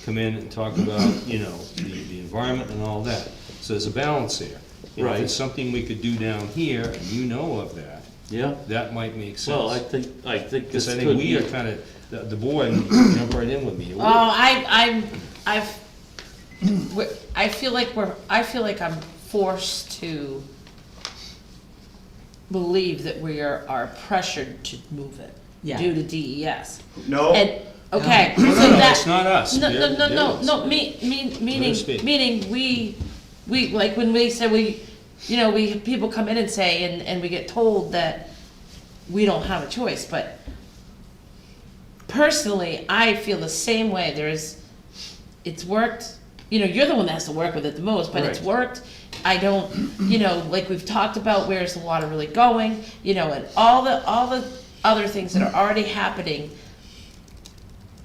come in and talk about, you know, the environment and all that. So there's a balance there. And if Right. it's something we could do down here, and you know of that, Yeah, that might make sense. well, I think this Because I could think we be. are kind of, the board, jump right in with me. Oh, I feel like I'm forced to believe that we are pressured to move it Yeah. due to DES. No, And, okay, so No, that. it's not us. No, They're- no, no, they're no, us. no, meaning, speak. meaning we, like, when we said people come in and say, and we get told that we don't have a choice, but personally, I feel the same way. It's worked, you're the one that has to work with it the most, but it's Right. worked. I don't, like we've talked about, where's the water really going, and all the other things that are already happening.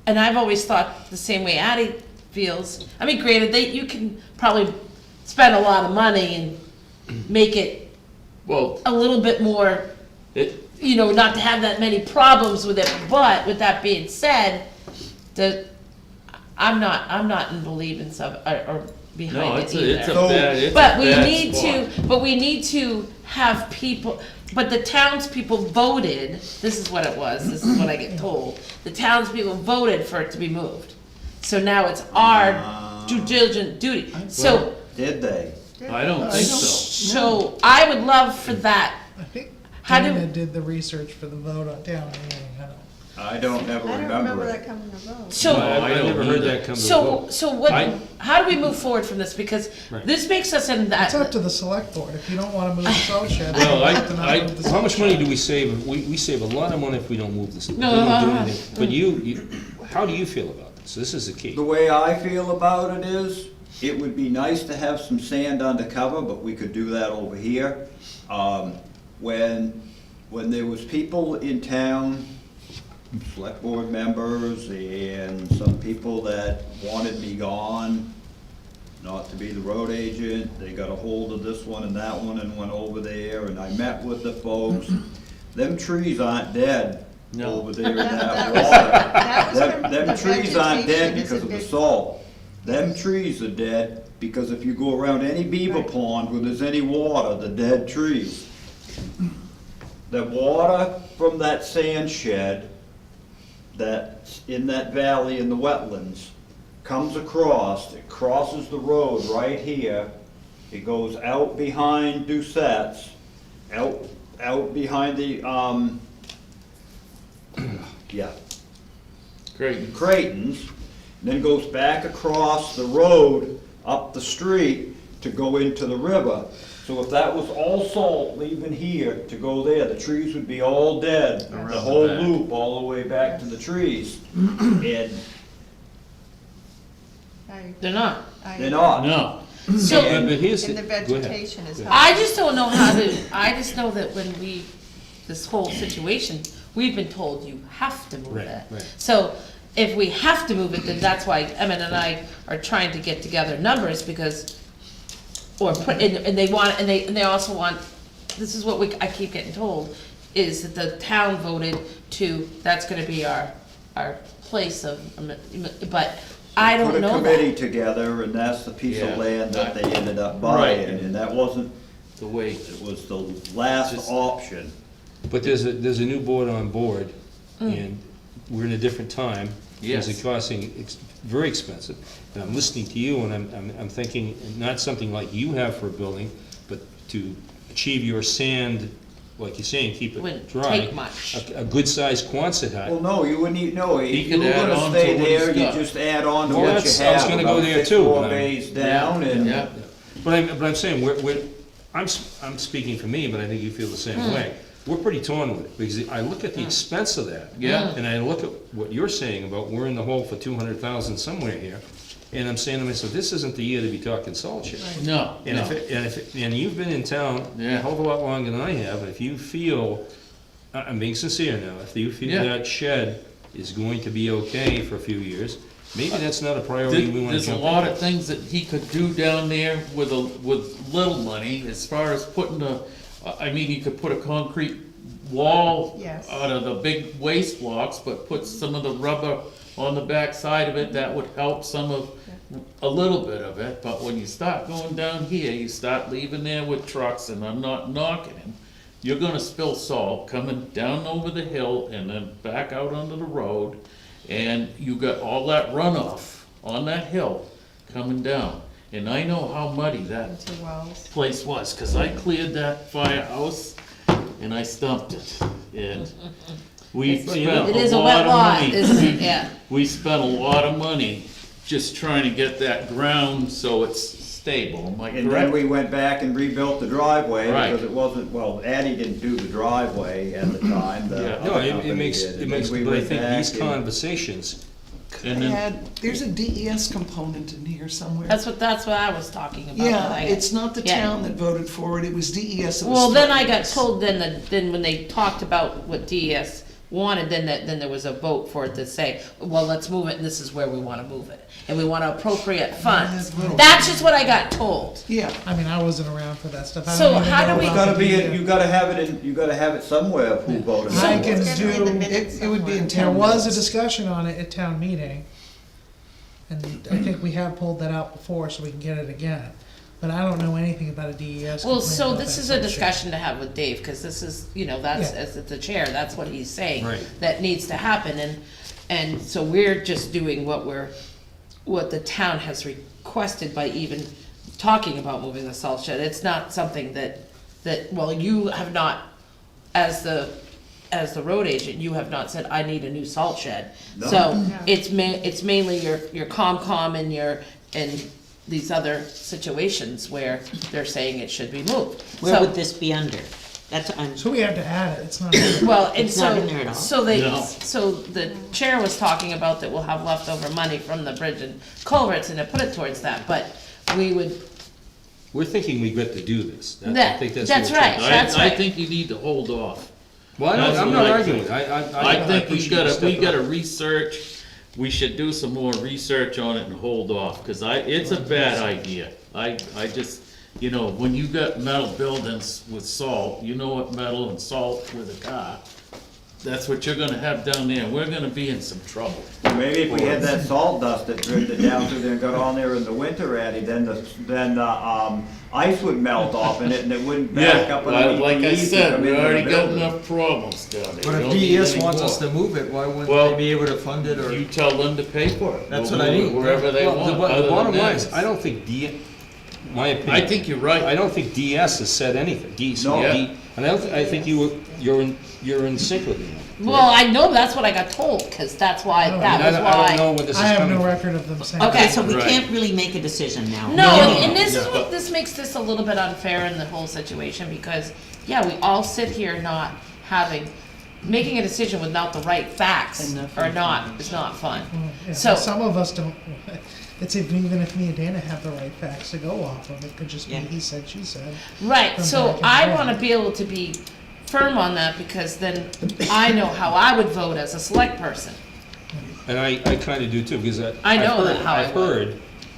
And I've always thought the same way Addie feels. I mean, granted, you can probably spend a lot of money and make it Well, a little bit more, it, not to have that many problems with it. But with that being said, I'm not in believing or no, behind it's it a, it's a either. bad, it's a But we bad need spot. we need to have people, but the townspeople voted, this is what it was, this is what I get told. The townspeople voted for it to be moved. So now it's our due diligent duty. So, did they? I don't think so. so I would love for that. I think How do- Dana did the research for the vote on town meeting, I don't. I don't ever I don't remember remember it. that coming to vote. So. No, I've I don't never heard either. that come to a vote. So what, I- how do we move forward from this? Because Right. this makes us in It's up that, to the select board, if you don't wanna move the salt shed. Well, you have to not move the How salt much money shed. do we save? We save a lot of money if we don't move this. If we No, don't do no, no. anything. But how do you feel about this? This is the key. The way I feel about it is, it would be nice to have some sand undercover, but we could do that over here. When there was people in town, select board members and some people that wanted me gone, not to be the road agent, they got a hold of this one and that one and went over there, and I met with the folks. Them trees aren't dead No. over there in that That was water. from Them the trees aren't dead vegetation is because a of the big- salt. Them trees are dead because if you go around any beaver Right. pond where there's any water, the dead trees. The water from that sand shed that's in that valley in the wetlands comes across, it crosses the road right here, it goes out behind Doucette's, out behind the, yeah, Great. Creighton's, and then goes back across the road, up the street, to go into the river. So if that was all salt leaving here to go there, the trees would be all dead, Around the the whole back. loop, all the way back to the trees. And They're not. they're not. No. So, But here's And the, the go ahead. vegetation is. I just don't know how to, I just know that when this whole situation, we've been told you have to move Right, it. right. So if we have to move it, then that's why Emmett and I are trying to get together numbers because, or put, and they want, and they also want, this is what I keep getting told, is that the town voted to, that's gonna be our place of, but I don't know Put a committee that. together, and that's the piece Yeah. of land that they ended up Right. buying, and that wasn't, The way, it was the last Just- option. But there's a new board on board, and we're in a different time. Yes. Things are costing very expensive, and I'm listening to you, and I'm thinking, not something like you have for a building, but to achieve your sand, like you're saying, keep Wouldn't it dry. take much. A good-sized Quonset hut. Well, no, you wouldn't even, no, He if you could were add gonna on stay to what he's there, you got. just add on to Well, what you that's- I was have, gonna go about there 6 too, more but I'm- bays down, and yeah, But I'm saying, I'm speaking for me, but I think you feel the same way. We're pretty torn with it, because I look at the expense of that. Yeah. And I look at what you're saying about we're in the hole for 200,000 somewhere here, and I'm saying to myself, this isn't the year to be talking salt shed. no, And no. and you've been in town a Yeah. hell of a lot longer than I have, and if you feel, I'm being sincere now, if you feel Yeah. that shed is going to be okay for a few years, maybe that's not a priority we wanna There's a jump lot into. of things that he could do down there with little money, as far as putting I mean, he could put a concrete wall Yes. out of the big waste blocks, but put some of the rubber on the back side of it, that would help a little bit of it, but when you start going down here, you start leaving there with trucks, and I'm not knocking him, you're gonna spill salt coming down over the hill and then back out onto the road, and you got all that runoff on that hill coming down. And I know how muddy that Into wells. place was, cause I cleared that firehouse and I stumped it, and we It's- spent It is a a wet lot of lot, money. isn't it? Yeah. We spent a lot of money just trying to get that ground so it's stable, am I and then correct? we went back and rebuilt the driveway, Right. because it wasn't, well, Addie didn't do the driveway at the time, the Yeah. other No, it company makes, did, it and makes, then we but I went think back these and- conversations, And then, There's a DES component in here somewhere. That's what I was talking about. Yeah, that I- it's not the Yeah. town that voted for it, it was DES that was. Well, then I threatening got us. told then when they talked about what DES wanted, then there was a vote for it to say, well, let's move it and this is where we wanna move it. And we wanna appropriate funds. That's just what I got told. Yeah, I mean, I wasn't around for that stuff. I So don't even how know do we- You about gotta the be, DES. you gotta have it in, you gotta have it somewhere, who voted I for can it. It's gonna be in the do, minutes it would be in somewhere. there town was a minutes. discussion on it at town meeting. And I think we have pulled that out before, so we can get it again. But I don't know anything about a DES. Well, complaint so about this that is a sort of shit. discussion to have with Dave, cause this is, that's, Yeah. as the chair, that's what he's saying. Right. That needs to happen, and so we're just doing what the town has requested by even talking about moving the salt shed. It's not something that, well, you have not, as the road agent, you have not said, I need a new salt shed. No. So, No. it's mainly your COMCOM and these other situations where they're saying it should be moved. Where So- would this be under? That's, So we have to add it, it's not. Well, and It's not so, in there at all. No. so the chair was talking about that we'll have leftover money from the bridge and culverts and to put it towards that, but we would, We're thinking we've got to do this. I That- think that's that's what we're right. trying- That's I right. think you need to hold off. Well, I'm That's not what I arguing. think. I I think we appreciate you gotta stepping up. research, we should do some more research on it and hold off, cause it's a bad idea. I just, you know, when you got metal buildings with salt, you know what metal and salt with a car, that's what you're gonna have down there, we're gonna be in some trouble. Maybe if we had that salt dust that drifted down through there and got on there in the winter, Eddie, then the ice would melt off in it and it wouldn't back up underneath Like the I eaves to said, come we into the already got building. enough problems down there. But We if don't need DES any wants more. us to move it, why wouldn't Well, they be able to fund it, or? You tell them to pay for it. That's We'll what I move it mean. Wherever they Well, want, the other bottom than line that. is, I don't think my opinion. I think you're right. I don't think DS has said anything. No. And I think you're in sync with me. well, I know that's what I got told, cause that's why, I that I was don't know why. where this is I have coming no from. record of them saying. Okay, okay, so we Right. can't really make a decision now. No, No, and this is no. what, this makes this a little bit unfair in the whole situation, because, yeah, we all sit here not making a decision without the right facts, or not, is not fun. Yeah, So- some of us don't, it's even if me and Dana have the right facts to go off of, it could just be Yeah. he said, she said. Right, From so back in I the day. wanna be able to be firm on that, because then I know how I would vote as a select person. And I kinda do too, because I know that how I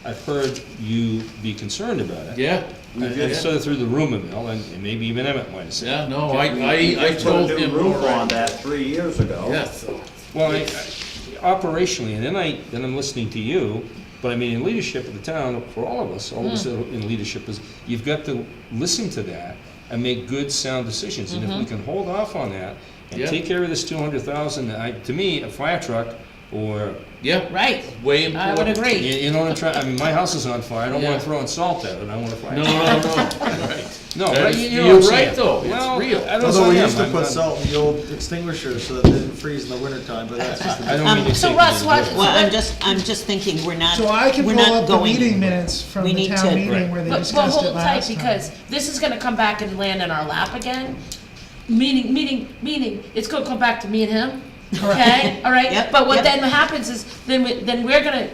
I've heard you be concerned about it. Yeah. And sort of through the rumor mill, and maybe even Emmett might have said. Yeah, no, We I just put told a new him roof on already. that 3 years ago. Yes, Well, operationally, and then I'm listening to you, but I mean, in leadership of the town, for all of us that are in leadership, is you've got to listen to that and make good, sound decisions. And if we can hold off on that and Yeah. take care of this 200,000, to me, a fire truck or, yeah, Right, way I would important. agree. you know what I'm trying, I mean, my house is on fire, I don't Yeah. want throwing salt at it, I want a fire No, truck. no, no, right. No, but That's- you know you're what I'm saying. right, though. It's Well, real. I don't Although we know, used to I'm put not- salt in the old extinguishers so that they didn't freeze in the wintertime, but that's just. I don't mean to So say. Russ, that what- it's good. Well, I'm just thinking, we're not, So I can we're pull not up the going meeting anywhere. minutes from We the need town to- meeting where they But discussed it hold tight, last time. because this is gonna come back and land in our lap again. Meaning, it's gonna come back to me and him, okay? All right? Yep, But what yep. then happens is, then we're gonna,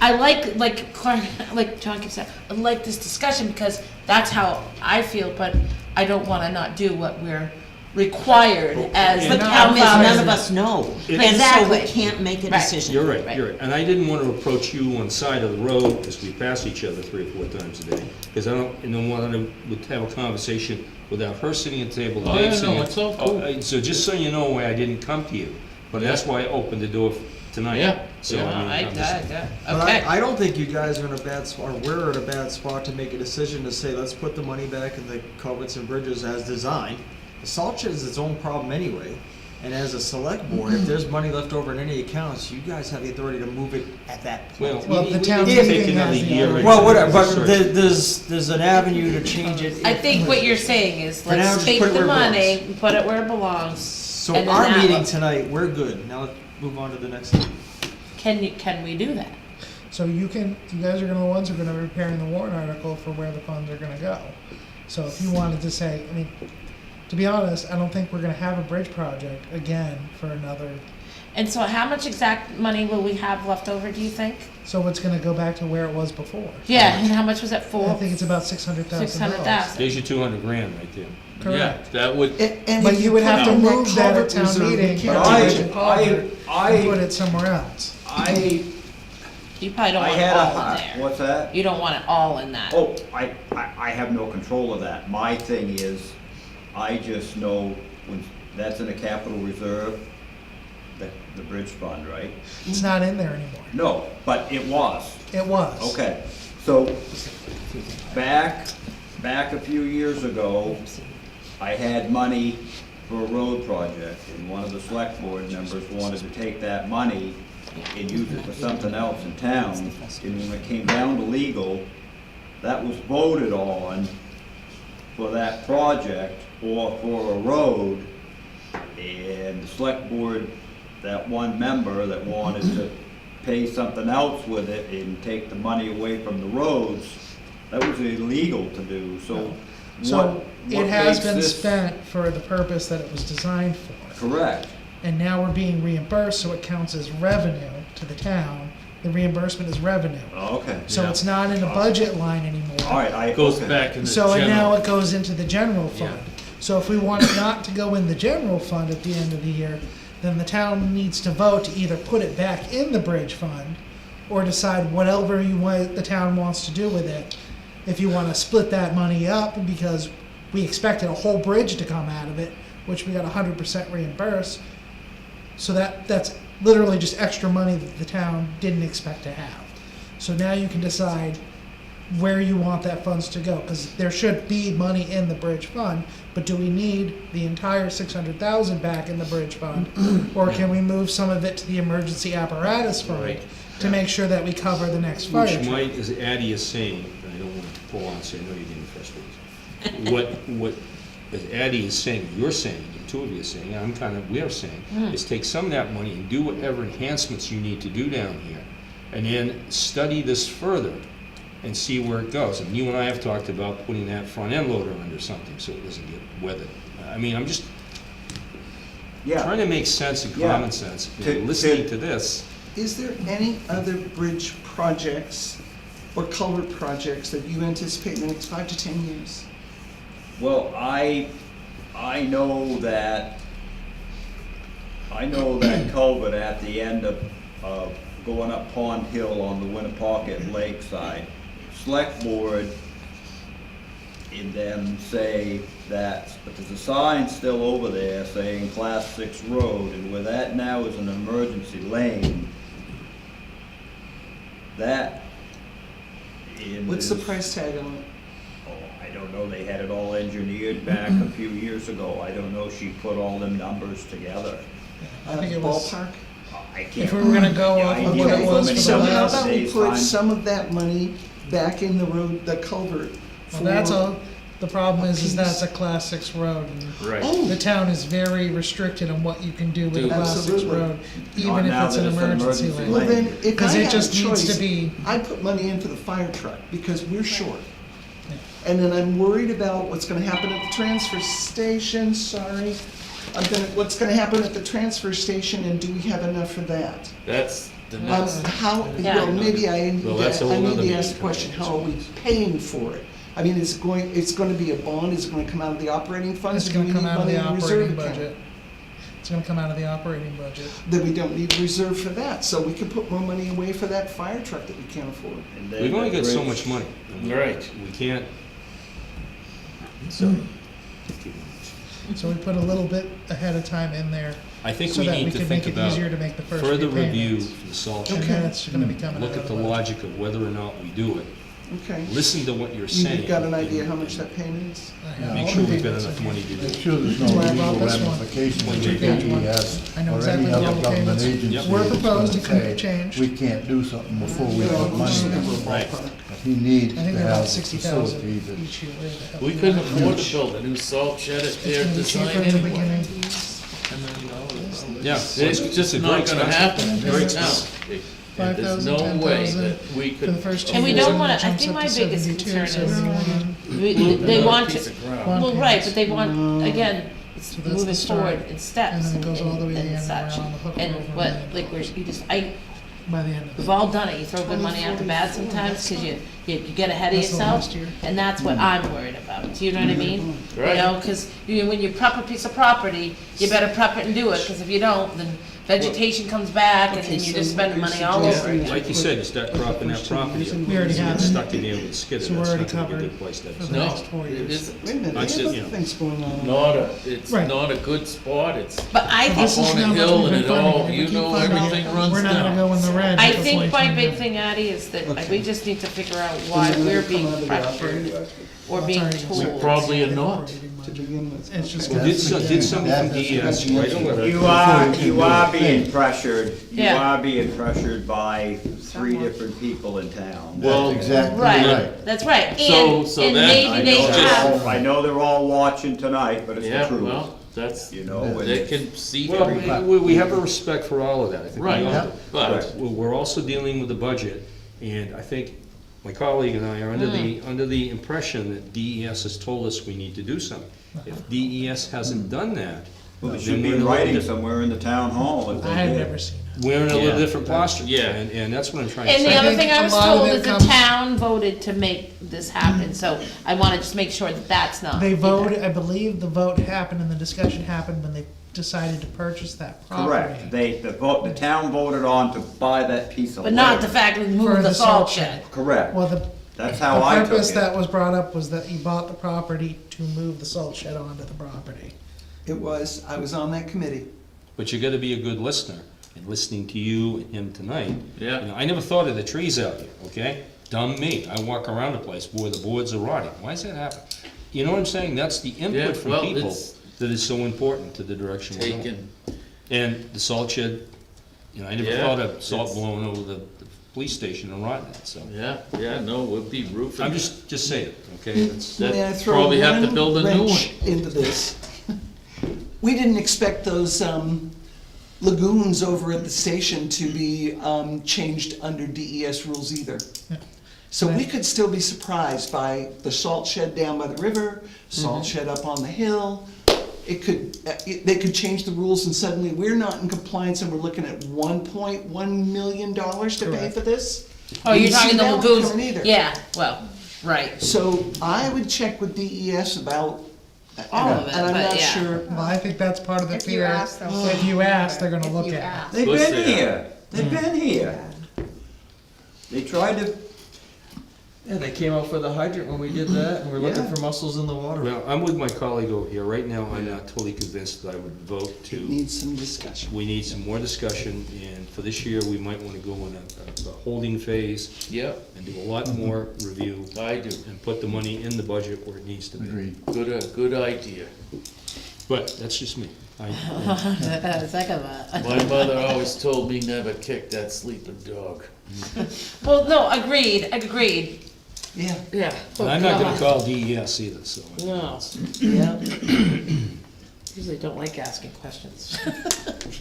I like Clark, like John keeps saying, I like this discussion because that's how I feel, but I don't wanna not do what we're required as the But the town problem is, none of founders. us know, and so we Exactly. can't make a Right. decision. You're right, Right. you're right. And I didn't want to approach you on the side of the road because we pass each other 3 or 4 times a day. Because I don't want to have a conversation without her sitting at the table, Oh, Dave yeah, sitting. no, it's all cool. So just so you know why I didn't come to you. But that's why I opened the door tonight. Yeah. So Yeah, I mean, I'm just- But Okay. I don't think you guys are in a bad spot, or we're in a bad spot to make a decision to say, let's put the money back in the culverts and bridges as designed. The salt shed is its own problem anyway, and as a select board, if there's money left over in any accounts, you guys have the authority to move it at that point. Well, the town we can meeting take another has the year other- and- Well, whatever, but Sure. there's an avenue to change it. I think what you're saying is, For now, let's just take put it the where it money, belongs. put it where it belongs. So and then our that meeting one- tonight, we're good. Now let's move on to the next thing. Can we do that? So you guys are gonna be the ones who are gonna be preparing the warrant article for where the funds are gonna go. So if you wanted to say, I mean, to be honest, I don't think we're gonna have a bridge project again for another, And so how much exact money will we have left over, do you think? so it's gonna go back to where it was before. Yeah, and how much was it I for? think it's about $600,000. 600,000. There's your 200 grand right there. Correct. Yeah, that would, And But if you would have to put it in move that at culvert town reserve, meeting, you But can't to touch the it. culvert and put it somewhere else. You probably don't I want it had all in a, there. what's that? You don't want it all in that. Oh, I have no control of that. My thing is, I just know when, that's in a capital reserve, the bridge fund, right? It's not in there anymore. No, but it was. It was. Okay, so back a few years ago, I had money for a road project, and one of the select board members wanted to take that money and use it for something else in town. And when it came down to legal, that was voted on for that project or for a road. And the select board, that one member that wanted to pay something else with it and take the money away from the roads, that was illegal to do. So So what it has makes been this- spent for the purpose that it was designed for. Correct. And now we're being reimbursed, so it counts as revenue to the town. The reimbursement is revenue. Okay. So Yeah. it's not in a budget line anymore. All right, It goes okay. back in the So and now general. it goes into the general fund. So if we want it not to go in the general fund at the end of the year, then the town needs to vote to either put it back in the bridge fund or decide whatever you want, the town wants to do with it. If you wanna split that money up, because we expected a whole bridge to come out of it, which we got 100% reimbursed. So that's literally just extra money that the town didn't expect to have. So now you can decide where you want that funds to go, because there should be money in the bridge fund, but do we need the entire 600,000 back in the bridge fund? Or can we move some of it to the emergency apparatus fund Right. to make sure that we cover the next fire Which truck? might, as Addie is saying, and I don't want to pull on, so I know you're getting frustrated. What, as Addie is saying, you're saying, the two of you are saying, we're saying, is take some of that money and do whatever enhancements you need to do down here, and then study this further and see where it goes. And you and I have talked about putting that front end loader under something so it doesn't get weathered. I mean, I'm just Yeah. trying to make sense and Yeah. common sense. You know, To- listening to this, Is there any other bridge projects or culvert projects that you anticipate in the next 5 to 10 years? Well, I know that culvert at the end of going up Pond Hill on the Winnapocket Lakeside. Select board and them say that, but there's a sign still over there saying Class 6 road, and where that now is an emergency lane, that is. What's the price tag on it? Oh, I don't know, they had it all engineered back a few years ago. I don't know if she put all them numbers together. I think it was, Ballpark? I can't. if we were gonna go Yeah, off I of need what it to was go for So the many how last, about we days' put time. some of that money back in the road, the culvert? well, that's for- all, the problem is that's a piece. class 6 road. And Right. Oh, the town is very restricted on what you can do with a Do. class 6 Absolutely. road, Not even if now it's that an it's an emergency emergency lane. well then, if I Because it had a just needs to choice, be, I put money in for the fire truck because we're short. And then I'm worried about what's gonna happen at the transfer station, sorry. What's gonna happen at the transfer station and do we have enough for that? That's the next, How, Yeah. well, maybe I Well, that's a whole need nother to ask the meeting. question, how are we paying for it? I mean, it's gonna be a bond, is it gonna come out of the operating funds? it's or do gonna we come need out of money the in reserve operating account? budget. It's gonna come out of the operating budget. Then we don't need reserve for that, so we can put more money away for that fire truck that we can't afford. And then we've only the got so bridge- much money. Right. We can't, so, So we put a little bit ahead of time in there, I think so we that we need to can think make it about easier to make the first further review repayments. for the salt And shed. then it's gonna be coming out Look of at the the budget. logic of whether or not we do it. Okay. Listen to what you're saying. You've got an idea how much that payment is? I have Make all sure the we've got payments enough in money to do Make it. sure there's That's no why I brought legal this one. ramifications When to you the get one. DES I know or exactly any what all other the government payments- agency. We're that's proposed, gonna it couldn't say, be changed. We can't do something before we Well, put we're money just in. looking for a Right. ballpark. He needs I to think they're have about the 60,000 facility that each year. Where the hell we is couldn't that? afford to build a new salt shed at their It's gonna be design cheaper in the anyway. beginning. Yeah. It's just a not very gonna expensive- happen very right expensive. now. And there's no 5,000, way 10,000 that we For the could. first 2 And we years, don't and wanna- it I jumps think up my to biggest 72, concern is- 71. They Another want piece to, of ground. One well, right, but they payments. want, again, it's So that's the moving start. forward in steps And then it and, goes all the way to the and end, and such. we're on the hook for And over $1 what, million like, where you just, By the end of we've it. all done it, you throw good money after bad sometimes, cause you get ahead of That's the yourself, last year. and that's what I'm worried about, do you know what I mean? You Right. know, cause when you prep a piece of property, you better prep it and do it, cause if you don't, then vegetation comes back, and Okay, then you're so just spending what money you're all over suggesting again. is Like you said, you start cropping that property up. We already You have get it. stuck in there with a skid, So we're that's already not gonna be a covered good place to have for it. the No, next 4 it years. isn't. Wait a minute, I we just, have you other know. things going on. It's Right. not a good spot, it's But I So think, this up is on how a much hill we've and been it funding. all, If we you keep know, funding it, everything runs We're not gonna down. go in the red. I before think my 2029. big thing, Addie, is that Okay. we just need to figure out why Is it we're gonna come being out of the pressured operating or Well, being it's already- told. Probably are not. to begin with? It's just Okay. Well, did somebody from DES write a letter? You are being pressured, you Yeah. are being pressured by 3 different people in town. Well, That's exactly Right, right. that's right, So- and, so and that- maybe I they know they're have, all- I know they're all watching tonight, but it's the Yeah, truth. well, that's, You know, and they can see Well, everything. we have a respect for all of that, I think. we Right, all yeah. do. But- We're also dealing with the budget, and I think my colleague and I are under the impression that DES has told us we need to do something. If DES hasn't done that, Well, it then should be we're in in a little writing diff- somewhere in the town hall if I they have did. never seen it. we're in a little Yeah. different posture. Yeah. And that's what I'm trying to And the say. other think thing I a was lot of told it is the comes- town voted to make this happen, so I wanna just make sure that that's not. They in voted, there. I believe the vote happened and the discussion happened when they decided to purchase that property. Correct, the town voted on to buy that piece of But land. not the fact that we For moved the the salt salt shed. Correct, Well, the that's how I took purpose that it. was brought up was that he bought the property to move the salt shed onto the property. I was on that committee. But you gotta be a good listener, and listening to you and him tonight. Yeah. You know, I never thought of the trees out here, okay? Dumb me, I walk around the place, boy, the boards are rotting, why does that happen? You know what I'm saying, that's the Yeah, input from well, people it's that is so important to the direction we're going. Taken, And the salt shed, you know, I never Yeah, thought of salt it's- blowing over the police station and rotting it, so. yeah, no, we'll be roofing. I'm just saying, okay, that's, That May I throw probably have to one build a new wrench into this? We didn't expect those lagoons over at the station to be changed under DES rules either. Yeah. So we could still be surprised by the salt shed down by the river, salt shed up on the hill. It could, they could change the rules and suddenly we're not in compliance and we're looking at $1.1 million to pay Correct. for this? Oh, you're Didn't see talking the that one lagoons, coming either. yeah, well, right. So I would check with DES about, All of it, and I'm but not yeah. sure. Well, I think that's part of the If you fear. ask them. If you ask, they're gonna If look you at ask. They've Course been they are. here, they've been here. They tried to, Yeah, they came out for the hydrant when we did that, and we're looking Yeah. for mussels in the water. well, I'm with my colleague over here, right now, I'm not totally convinced that I would vote It to. needs some discussion. We need some more discussion, and for this year, we might wanna go in a holding phase Yep, and do a lot more review I do. and put the money in the budget where it needs to be. Agreed. Good idea. But that's just me. Second that. My mother always told me never kick that sleeping dog. Well, no, agreed. Yeah. Yeah. And I'm not gonna call DES either, so. No, yeah. Usually don't like asking questions.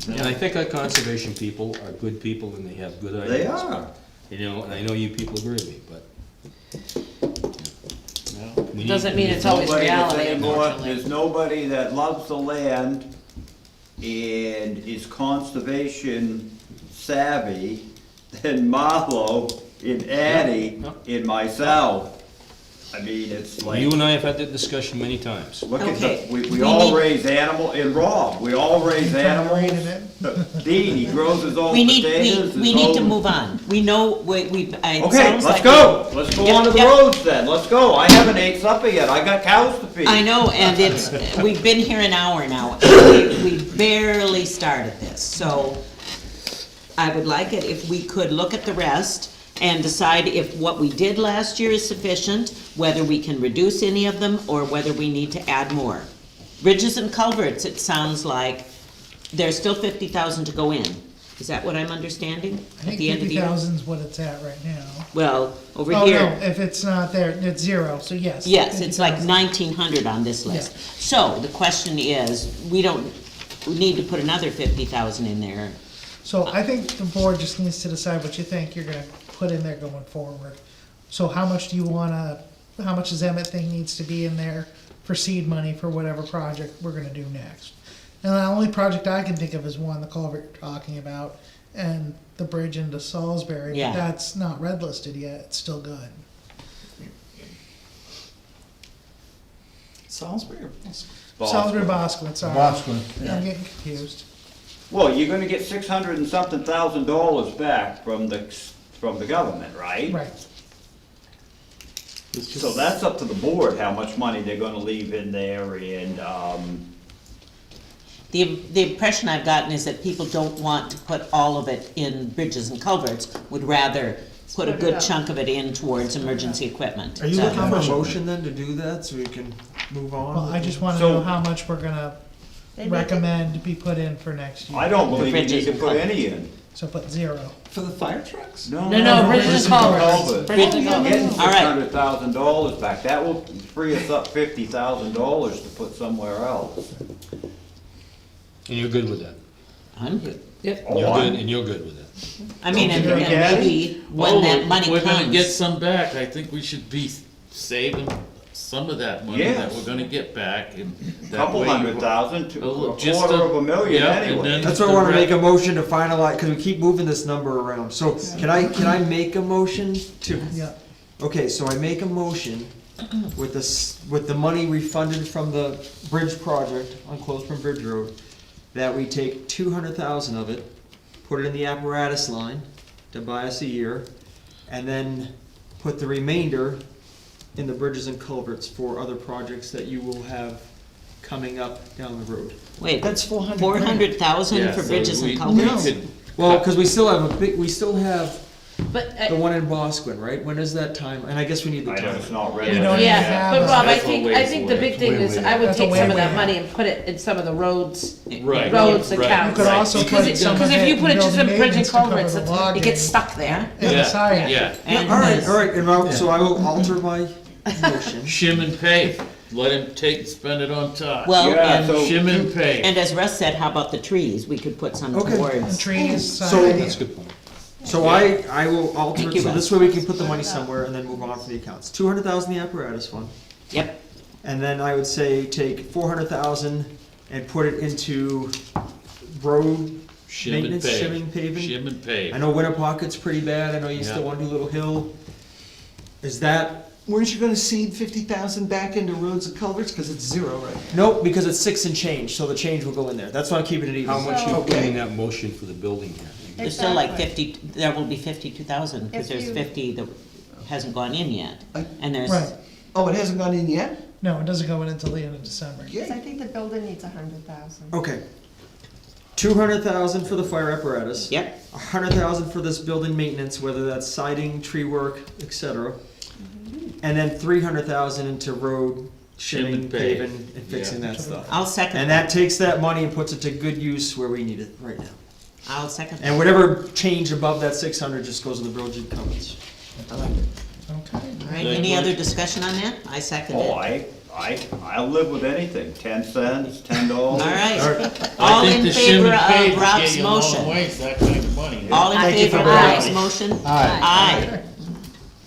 And I think our conservation people are good people and they have good ideas. they are. You know, and I know you people agree with me, but. we need- Doesn't mean it's always Nobody that's reality, anymore- unfortunately. There's nobody that loves the land and is conservation savvy than Marlo and Addie and myself. I mean, it's like, You and I have had that discussion many times. look at Okay, the, we we all need- raise animal, and Rob, we all raise Read animals. Dean, he grows his own We need, potatoes. we his need to own- move on. We know, it Okay, sounds let's like. go. Let's go Yep, on to the yep. roads then. Let's go. I haven't ate supper yet. I got cows to feed. I know, and it's, we've been here an hour now, and we barely started this, so I would like it if we could look at the rest and decide if what we did last year is sufficient, whether we can reduce any of them, or whether we need to add more. Bridges and culverts, it sounds like there's still 50,000 to go in. Is that what I'm understanding? I At think the end of the 50,000 year? is what it's at right now. Well, over Oh, here. no, if it's not there, it's zero, so yes. Yes, it's like 50,000. 1,900 on this list. Yeah. So the question is, we need to put another 50,000 in there. So I think the board just needs to decide what you think you're gonna put in there going forward. So how much do you wanna, how much does Emmett think needs to be in there for seed money for whatever project we're gonna do next? And the only project I can think of is one, the culvert you're talking about, and the bridge into Salisbury. Yeah. But that's not red listed yet, it's still good. Salisbury. Salisbury Bosquen, sorry. Bosquen, I'm getting confused. Well, you're gonna get $600 and something thousand back from the government, right? Right. So that's up to the board, how much money they're gonna leave in there and, The impression I've gotten is that people don't want to put all of it in bridges and culverts, would rather put a Split it good up. chunk of it in towards emergency equipment. Are you So- looking for a motion then to do that, so we can move on? Well, I just wanna So- know how much we're gonna They make it- recommend to be put in for next year. I don't believe you bridges need to and put culverts. any in. So put zero. For the fire trucks? No, bridges and culverts. Bridges and Getting culverts. All right. $600,000 back, that will free us up $50,000 to put somewhere else. And you're good with that? I'm good. Yep. Oh, You're I- good, and you're good with it. I mean, and Don't you think, and Ed? maybe when that money If we're gonna get comes, some back, I think we should be saving some of that money that Yes. we're gonna get back and that Couple way. 100,000 to a Just quarter of a million yeah, and anyway. then That's why I the wanna make a rest- motion to finalize, cause we keep moving this number around, so can I make a motion to? Yeah. Okay, so I make a motion with with the money refunded from the bridge project on Clothespin Bridge Road, that we take 200,000 of it, put it in the apparatus line to buy us a year, and then put the remainder in the bridges and culverts for other projects that you will have coming up down the road. wait, That's 400 four grand. hundred thousand Yeah, for so bridges we- and we culverts? could Well, cut- cause we still have But, the one in Bosquen, right? When is that time? And I guess we need the I know time. it's not We ready. don't even yeah, have but a- Rob, That's a ways I think the away. big thing Way, is, way I would That's a take way, some of way that out. money and put it in some of the roads, Right. roads right. accounts. You could also Because put some of if it you in put it just in building bridge and maintenance to cover culverts, the it logging. gets stuck there. And the Yeah, siding. yeah. And Alright, this- alright, and so I will alter my motion. Shim and pave, let him spend it on top. Well, Yeah, and, so- Shim and pave. and as Russ said, how about the trees? We could put some Okay. And towards, trees, So- siding. That's a good point. So I will alter Thank it, you, so Russ. this way we can put the money somewhere and then move on for the accounts. 200,000 the apparatus fund, yep, and then I would say take 400,000 and put it into road Shim and maintenance, pave. shimming, paving. Shim and pave. I know Winnapocket's pretty bad, I know you still Yeah. wanna do Little Hill. Is that, Weren't you gonna seed 50,000 back into roads and culverts, cause it's zero right now? nope, because it's 6 and change, so the change will go in there, that's why I'm keeping it even. How much you So- put in that motion for the building here? there's still like Exactly. 50, there will be 52,000, because If there's you- 50 that hasn't gone in yet. And there's, Right. Oh, it hasn't gone in yet? No, it doesn't go in until the end of December. Because I think the building needs 100,000. Okay. 200,000 for the fire apparatus. yep, 100,000 for this building maintenance, whether that's siding, tree work, etc. And then 300,000 into road Shim shimming, and pave. paving, and fixing that stuff. I'll second And that that. takes that money and puts it to good use where we need it right now. I'll second And that. whatever change above that 600 just goes in the road and covers. Okay. All right, any other discussion on that? I second it. Oh, I'll live with anything, 10 cents, $10. All right, I all think in the shim favor and pave of would Rob's get you a long motion? ways, that kind of money. All in Thank you favor of for Rob's that. motion? Aye. Aye.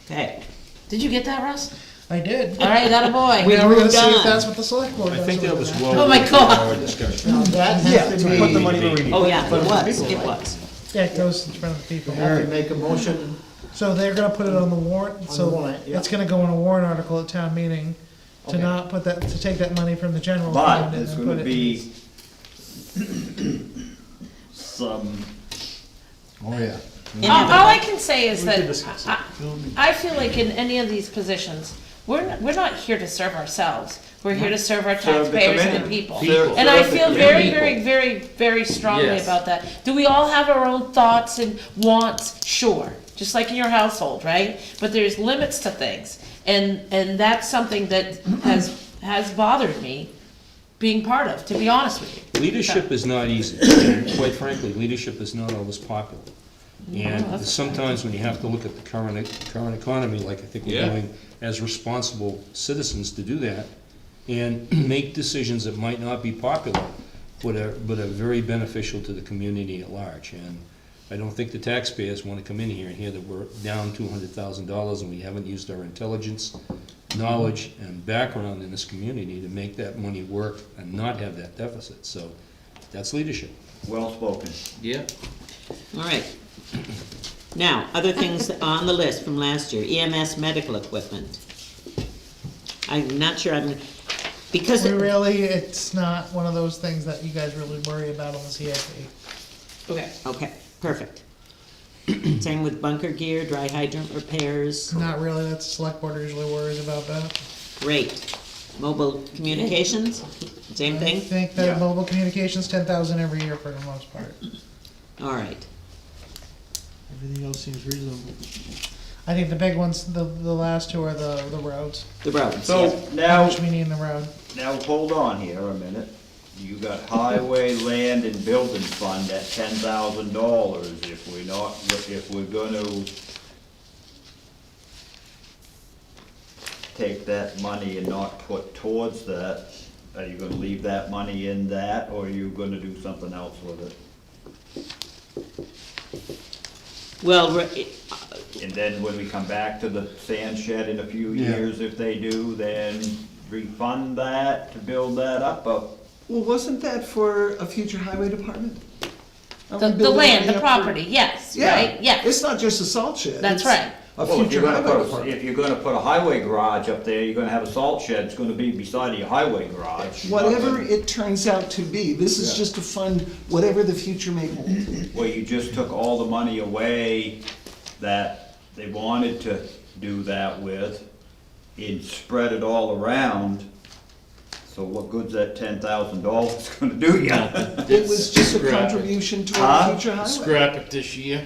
Okay, Did you get that, Russ? I did. All right, that a boy. We Now we're gonna moved see if on. that's what the select board I does. think that with was it. well. Oh my within God. our discussion. Now, that Yeah, has to to put the money be, where we need oh it. yeah, it was, Yeah, it goes in front of the people. you have to make a motion, So they're gonna put it on the warrant, the so warrant, yeah. it's gonna go in a warrant article at town meeting to Okay. not put that, to take that money from the general But fund and it's then gonna put it. be some, Oh, yeah. All I can say is that discuss it. I feel like in any of these positions, we're not here to serve ourselves. We're here to serve our Serve the taxpayers and the community. people. Serve- And I serve the feel very, community. very strongly Yes. about that. Do we all have our own thoughts and wants? Sure, just like in your household, right? But there's limits to things. And that's something that has bothered me being part of, to be honest with you. Leadership is not easy, and quite frankly, leadership is not always popular. And that's sometimes when you have to look at the current economy, like I think we're Yeah. doing as responsible citizens to do that, and make decisions that might not be popular, but are very beneficial to the community at large. And I don't think the taxpayers wanna come in here and hear that we're down $200,000 and we haven't used our intelligence, knowledge, and background in this community to make that money work and not have that deficit. So that's leadership. well spoken. Yeah. All right. Now, other things on the list from last year, EMS medical equipment. I'm not sure because, It's not one of those things that you guys really worry about on the CIP. Okay. okay, perfect. Same with bunker gear, dry hydrant repairs, Not really, that's the select board usually worries about that. great. Mobile communications, same I thing? think that Yeah. mobile communications, 10,000 every year for the most part. All right. Everything else seems reasonable. I think the big ones, the last two are the roads, The roads, So yeah. how now, much we need in the road. now hold on here a minute. You got highway, land and building fund at $10,000 if we're gonna take that money and not put towards that, are you gonna leave that money in that or are you gonna do something else with it? Well, And then when we come back to the sand shed in a few Yeah. years, if they do, then refund that to build that up. Well, wasn't that for a future highway department? Aren't we The building land, the up for- property, yes, right, yes. It's not just a salt shed. That's it's right. A Well, if future you're gonna highway put, department. if you're gonna put a highway garage up there, you're gonna have a salt shed, it's gonna be beside your highway garage. Whatever it turns out to be, this is Yeah. just to fund whatever the future may hold. Well, you just took all the money away that they wanted to do that with and spread it all around. So what good's that $10,000 gonna do ya? It was just a Scrap it. contribution to Huh? our future highway. Scrap it this year.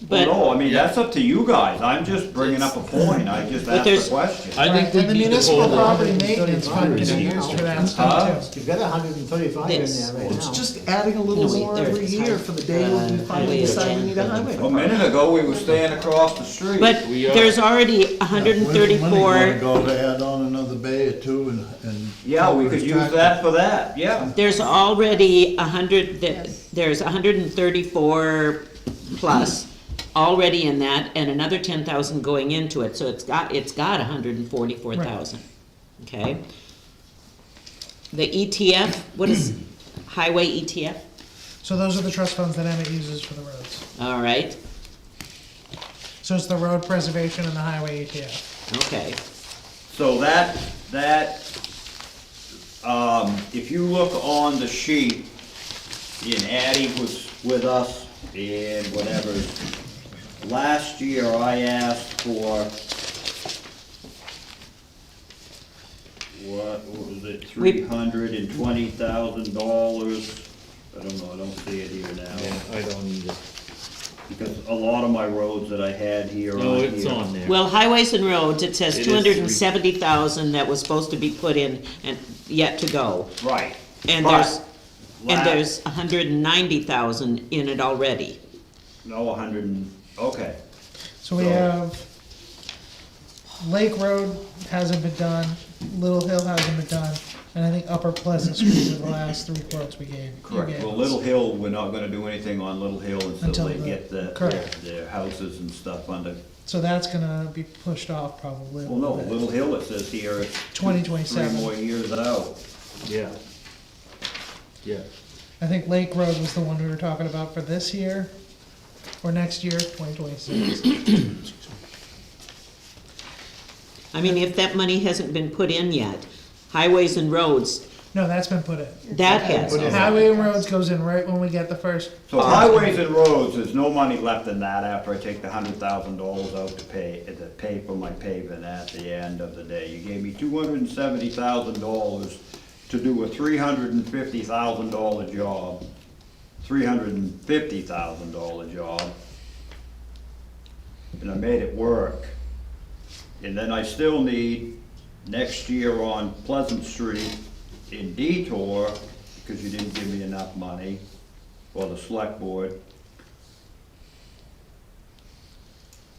Well, but, no, I mean, that's up to you guys, I'm just bringing up a point, I just But asked there's- a question. I think Right, we and the need to municipal hold on. property maintenance fund can be used for that stuff too. You've got 135 in This. there right Well, it's now. just adding a little No, wait, more there every it is. year for the day when we Highway finally decide we need a agenda. highway A department. minute ago, we were staying across the street. but We are- there's already hundred and Where's the money gonna 34, go to add on another bay or two and. Yeah, we could use that for that, yeah. there's already 100, there's 134 plus already in that, and another 10,000 going into it, so it's got 144,000, okay? The ETF, what is highway ETF? So those are the trust funds that Emmett uses for the roads. All right, So it's the road preservation and the highway ETF. So okay. if you look on the sheet, and Addie was with us and whatever, last year I asked for, what was it, $320,000? I don't know, I don't see it here now, I don't either. because a lot of my roads that I had here No, on it's here. on there. Well, highways and roads, it says It is 270,000 that was supposed to be put in and yet to go. Right. And But and there's 190,000 in it already. No, 100 and, okay. So we So- have Lake Road hasn't been done, Little Hill hasn't been done, and I think Upper Pleasant Street are the last three quotes we gave. you Correct. gave Well, us. Little Hill, we're not gonna do anything on Little Hill until Until they the- get correct. their houses and stuff under. So that's gonna be pushed off probably a Well, no, little bit. Little Hill, it says here, it's 2027. 3 more years out. Yeah. Yeah. I think Lake Road was the one we were talking about for this year, or next year, 2026. I mean, if that money hasn't been put in yet, highways and roads, No, that's been put in. that has. Highway and roads goes in right when we get the first. So highways and roads, there's no money left in that after I take the $100,000 out to pay for my paving at the end of the day. You gave me $270,000 to do a $350,000 job, $350,000 job, and I made it work. And then I still need, next year on Pleasant Street in Detour, because you didn't give me enough money, or the select board,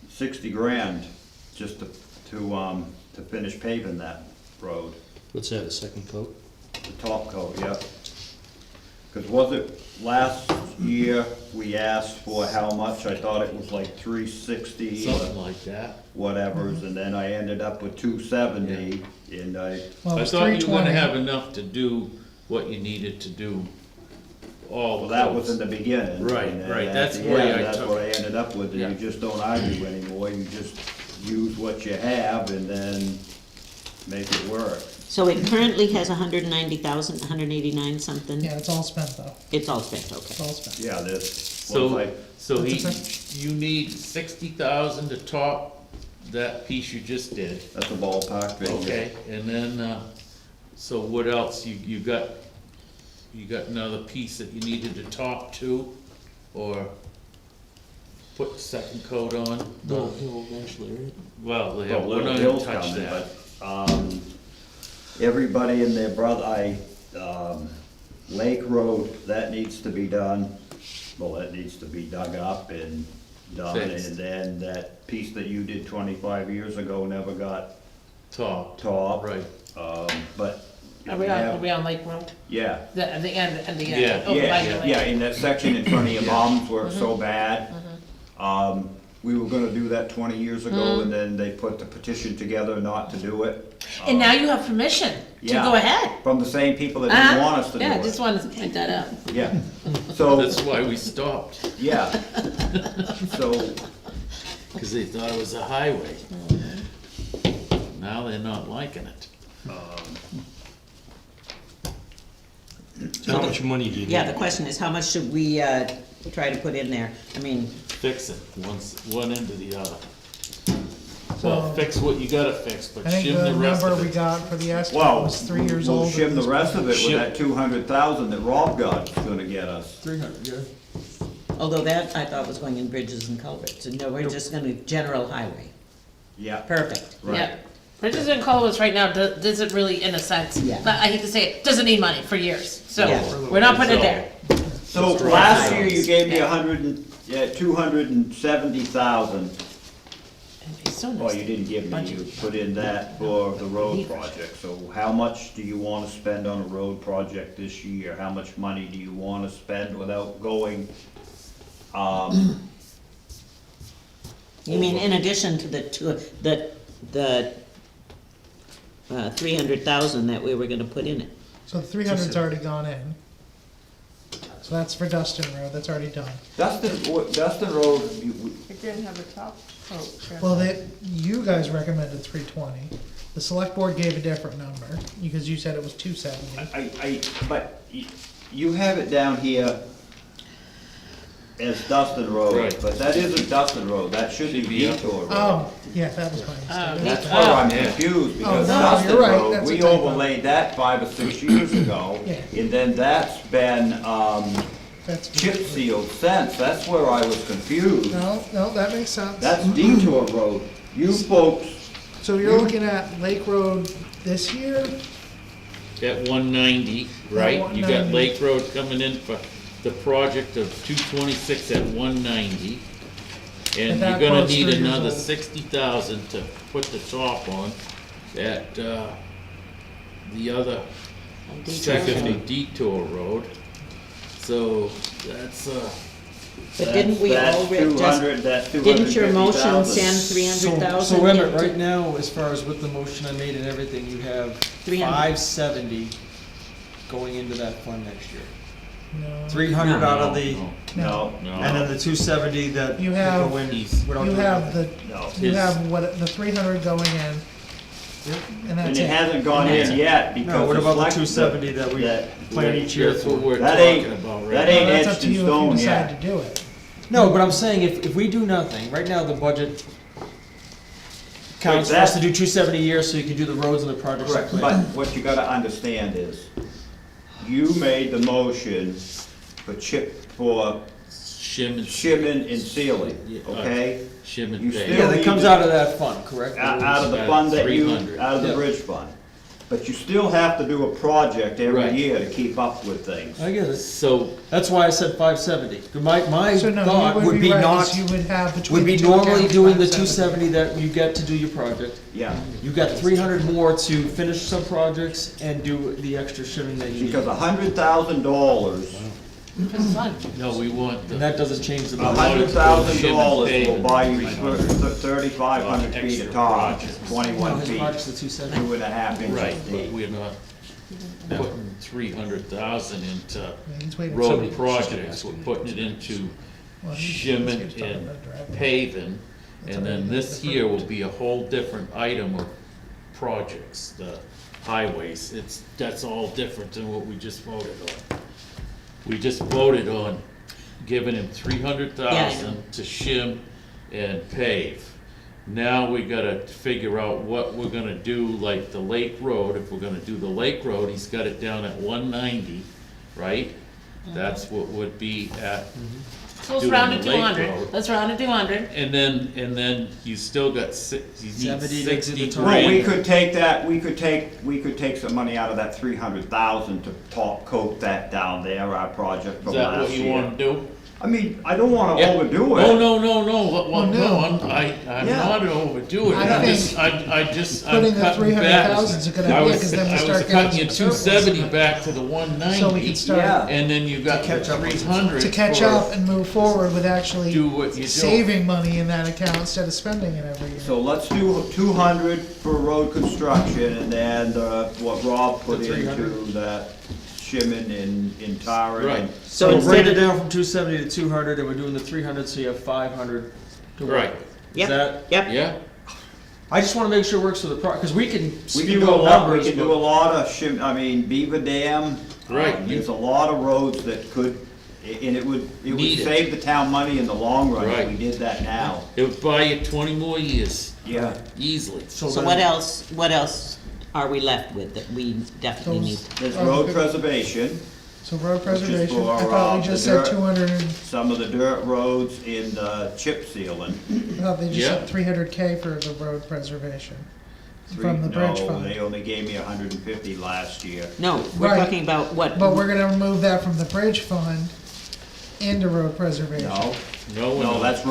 60 grand just to finish paving that road, What's that, a second coat? the top coat, yeah. Because was it last year, we asked for how much, I thought it was like 360 Something like that. whatever's, and then I ended up with 270, and Well, it I was thought you were gonna 320. have enough to do what you needed to do. All well, the that was in codes. the beginning. Right, and then right, at that's the the way end, I That's took what I it. ended up with, and Yeah. you just don't argue anymore, you just use what you have and then make it work. So it currently has 190,000, 189 something? Yeah, it's all spent though, It's all spent, it's okay. all spent. Yeah, this, So, once so he, What's you need 60,000 to top that piece you just did, that's a ballpark figure. okay? And then, so what else? You got another piece that you needed to top to, or put second coat on? Little Hill eventually, right? Well, Well, yeah, we're Little not Hill's gonna touch coming, that. but, everybody and their brother, Lake Road, that needs to be done. Well, that needs to be dug up and done, Fixed. and then that piece that you did 25 years ago never got Top, topped. right. But Are we on Lake Road? Yeah. The end, Yeah. over by Yeah, your yeah, lake. in that section in front of your mom's where it's so bad. We were gonna do that 20 years ago, and then they put the petition together not to do it. And now you have permission to Yeah. go ahead. From the same people that didn't Uh-huh. want us to do Yeah, I just it. wanted to point that out. Yeah, so, That's why we stopped, yeah. So, because they thought it was a highway. Now they're not liking it. So how much money do you need? Yeah, the question is, how much should we, try to put in there? I mean, Fix it, one end to the other. Well, fix what you gotta fix, but I think shim the the rest number of we it. got for the estimate well, was 3 years we'll old. at shim the this rest of it with Shim. that 200,000 that Rob got is gonna get us. 300, yeah. although that I thought was going in bridges and culverts, and no, we're just gonna general highway. Yeah, Perfect. right. Yeah. Bridges and culverts right now doesn't really, in a sense, Yeah. I hate to say it, doesn't need money for years. So Yeah. we're not putting it there. So Destroy last year highways. you gave me Yeah. 270,000. It'd be so Well, nice. you didn't give me, you put in that for the road project, so how much do you wanna spend on a road project this year? How much money do you wanna spend without going, You mean in addition to the 300,000 that we were gonna put in it? So the 300's already gone in. So that's for Dustin Road, that's already done. Dustin Road, It didn't have a top coat. Well, you guys recommended 320. The select board gave a different number, because you said it was 270. but you have it down here as Dustin Road, Right. but that isn't Dustin Road, that should be Should be up. Detour Road. Oh, yeah, that was my mistake. That's where I'm confused, because no, Dustin you're right, Road, that's a we typo. overlaid that 5 or 6 years ago, Yeah. and then that's been, That's chip sealed since, that's where I was confused. No, that makes sense. That's Detour Road. You folks, So you're looking at Lake Road this year? At 190, right? You got 190. Lake Road coming in for the project of 226 at 190. And But you're that gonna quote's need 3 years another old. 60,000 to put the top on at, the other section of Detour Road. So, that's, But didn't we that's already 200, that's didn't your motion 250,000. send 300,000? So wait a minute, right now, as far as with the motion I made and everything, you have 300. 570 going into that fund next year. No. 300 out of the, No, and then the 270 that You that have- go in He's- without You doing have nothing. the, no. you have what, the 300 going in, and And that's it it. hasn't gone in yet because. No, what the about the select- 270 that we plan each year That's what for? we're That talking ain't- about that right ain't Well, that's up etched to in you if you stone decide yet. to do it. No, but I'm saying if we do nothing, right now the budget counts for us to do 270 a year so you can do the roads and the projects. Correct, but what you gotta understand is, you made the motion for Shim and. shimming and sealing, Yeah, okay? Shim and You pay. still- Yeah, that comes out of that fund, correct? Out of the fund that you, 300. out of the Yeah. bridge fund. But you still have to do a project every Right. year to keep up with things. I get it. So, That's why I said 570. My So no, thought you would be right, not, is you would have between would be the two normally accounts, doing the 570. 270 that you get to do your project. Yeah, You got 300 more to finish some projects and do the extra shimming that you need. because $100,000, For fun. no, we want the. And that doesn't change the $100,000 budget. will buy you 3,500 feet of tar, No, 21 his feet, project's the 270. 2.5 inches Right, but deep. we're not putting 300,000 into Yeah, he's waiting for road somebody- projects, we're putting it into Well, he's shimming talking and about driving. paving. And then this here will be a whole different item of projects, the highways, that's all different than what we just voted on. We just voted on giving him 300,000 to shim and pave. Now we gotta figure out what we're gonna do, like the Lake Road, if we're gonna do the Lake Road, he's got it down at 190, right? That's what would be at, So let's Doing round the it to Lake 100. Road. Let's round it to 100. and then you still got you need 70 to do the 60 total. Well, we grand. could take that, we could take some money out of that 300,000 to top coat that down there, our project Is from that last what you year. wanna do? I mean, I don't wanna Yeah. overdo it. Oh, no, Well, no. I'm Yeah. not overdoing it, I I'm think just, I'm putting the cutting back. 300,000 is a good I idea, was- 'cause then we I was start cutting getting your some surplus 270 in it. back to the 190. So we can start, Yeah. And then you got the catch up with 300 to catch for- up and move forward with actually Do what you do. saving money in that account instead of spending it every year. So let's do 200 for road construction, and then what Rob put The 300? into that shimming in tarring. Right. So So we're bringing it instead of, down from 270 to 200, and we're doing the 300, so you have 500 to work Right. with. Is yep, that, yep, Yeah, I just wanna make sure it works for the because we can We can spew do a out lot, we numbers, can do a but lot of I mean, Beaver Dam. Right. There's a lot of roads that could, and it would Need it. save the town money in the long run if Right. we did that now. it would buy you 20 more years, Yeah. easily. so then- what else are we left with that we definitely need? There's Oh, road good. preservation, So road is preservation, for, I thought we the just said dirt. 200, some of the dirt roads in chip sealing. I thought they just Yeah. said 300K for the road preservation from the bridge No, fund. they only gave me 150 last year. No, we're Right. talking about what? But we're gonna remove that from the bridge fund into road preservation. No, No, no, that's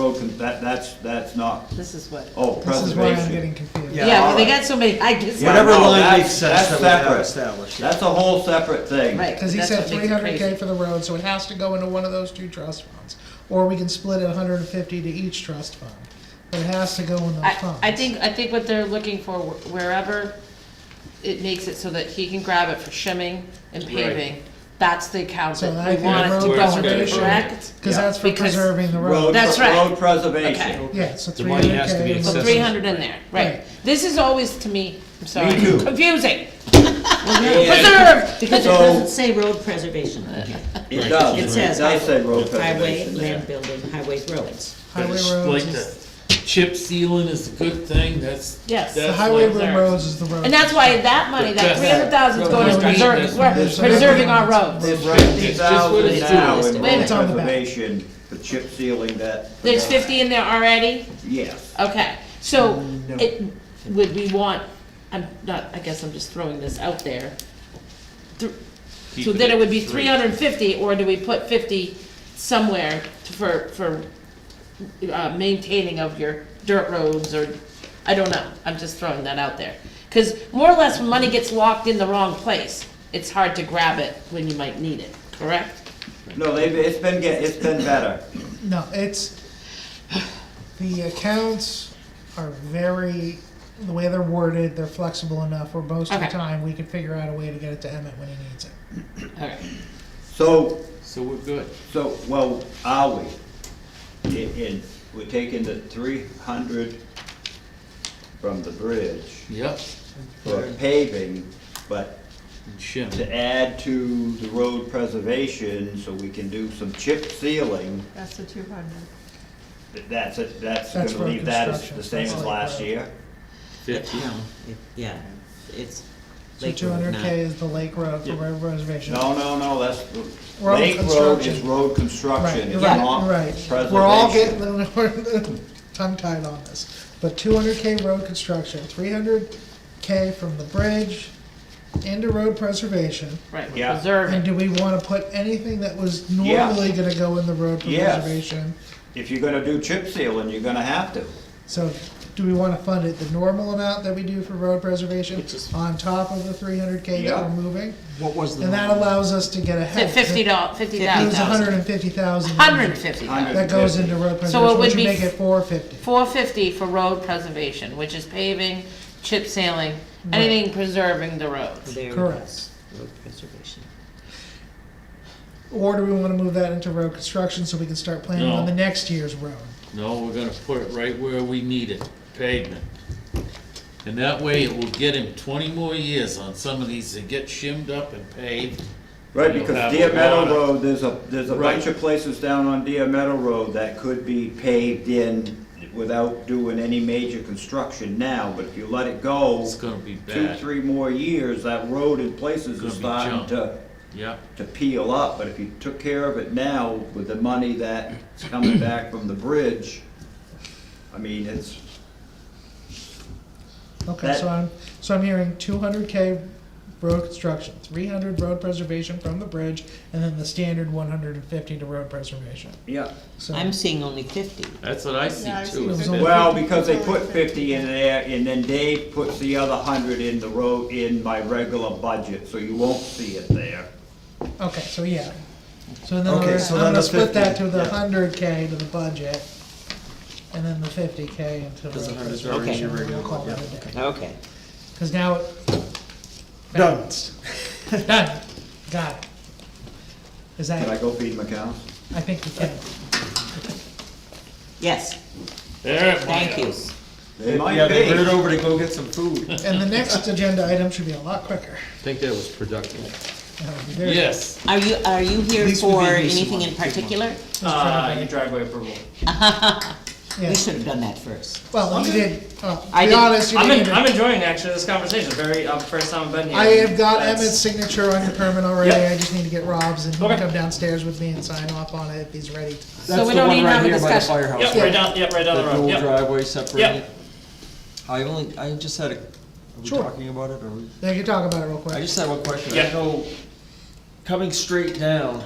that's not, This is what. oh, This is why I'm preservation. getting confused. Yeah. Yeah, well, they alright. got so many, I just. Yeah, whatever no, line that's- makes sense that's that we have separate. established. yeah. That's a whole separate thing. Right. Cause he that's said what makes it 300K crazy. for the road, so it has to go into one of those two trust funds. Or we can split it 150 to each trust fund, but it has to go in those funds. I think what they're looking for, wherever it makes it so that he can grab it for shimming and paving, that's the account So that I we think want it road to go into, preservation- correct? Cause Yeah. that's for Because- preserving the road. Road, That's right. road preservation. Okay. Yeah, so The money has to be 300K. So accessible. 300 in there, right. Right. This is always, to me, I'm sorry, Me too. confusing. And Preserve! Because it So- doesn't say road preservation on here. It does, It it says does say road highway, preservation. land building, highways, roads. But Highway it's roads like is, the chip sealing is a good thing, that's. Yes. the that's highway like- there. roads is the road. And that's why that money, that That's- 300,000 is going to Right. preserve, There's preserving our roads. There's It's just what 50,000 it's now doing. in Wait a road minute. on the back. preservation for chip sealing that. There's 50 in there already? Yes. Okay, so would we want, I'm not, I guess I'm just throwing this out there. Keep So then at it would be 3. 350, or do we put 50 somewhere for maintaining of your dirt roads, or, I don't know, I'm just throwing that out there. Because more or less, when money gets locked in the wrong place, it's hard to grab it when you might need it, correct? No, it's been better. No, it's, the accounts are very, the way they're worded, they're flexible enough where most of the Okay. time we can figure out a way to get it to Emmett when he needs it. Okay. So, So we're good. well, are we? We're taking the 300 from the bridge Yep. for paving, but And shim. to add to the road preservation, so we can do some chip sealing, That's the 200. that's That's gonna for leave that as construction. the same That's as like last road. year? 50. No, yeah, it's. So Lake Road, 200K is the lake road for road preservation. No, that's, Road Lake Road construction. is road Right, construction, you're it's right, not you're right. preservation. We're all getting tongue-tied on this. But 200K road construction, 300K from the bridge into road preservation. Right, Yeah. we're preserving. And do we wanna put anything that was Yeah. normally gonna go in the road Yes. preservation? If you're gonna do chip sealing, you're gonna have to. So, do we wanna fund it the normal amount that we do for road preservation Which is- on top of the 300K that Yeah. we're moving? What was the? And that allows us to get ahead. $50, It 50,000. was 150,000. 150,000. That goes into road So it preservation, would which would be make it 450. 450 for road preservation, which is paving, chip sealing, anything preserving the roads. There it Correct. is, road preservation. Or do we wanna move that into road construction so we can start planning on No. the next year's road? No, we're gonna put it right where we need it, pavement. And that way it will get him 20 more years on some of these that get shimmed up and paved. Right, You'll because have Deer a Meadow lot of- Road, there's a Right. bunch of places down on Deer Meadow Road that could be paved in without doing any major construction now, but if you let it go It's gonna be 2, bad. 3 more years, that road in places Gonna is be starting junk. Yeah, to peel up, but if you took care of it now with the money that's coming back from the bridge, I mean, Okay, That- so I'm hearing 200K road construction, 300 road preservation from the bridge, and then the standard 150 to road preservation. Yeah. So, I'm seeing only 50. That's what I see Yeah, I see too. It was fifty. only- Well, because they put 50 in there, and then Dave puts the other 100 in the road, in my regular budget, so you won't see it there. okay, so yeah. So in Okay, other words, so I'm then gonna the split that 50, to the yeah. 100K to the budget, and then the 50K into Because the road 100's preservation. already your regular We'll call one, that yeah, a day. Okay. Cause now, Done. done, got it. Is that, Can I go feed my cows? I think you can. Yes, There, thank you. They might Yeah, they be. run it over to go get some food. And the next agenda item should be a lot quicker. I think that was productive. That would be very- Yes. Are you here These would for be decent anything in ones, particular? driveway. Driveway approval. Yeah. We should have done that first. Well, you did, to I be did- honest, you didn't even. I'm enjoying actually this conversation, very, first time I've been here. I have got That's- Emmett's signature on your permit already, Yep. I just need to get Rob's and he can Okay. come downstairs with me and sign off on it if he's ready. So we don't even have a discussion. Yep, right down the The road, dual yep. driveway separated. Yep. I just had a, are we Sure. talking about it, or we? Yeah, you can talk about it real quick. I just had one question. Yeah. I know, coming straight down,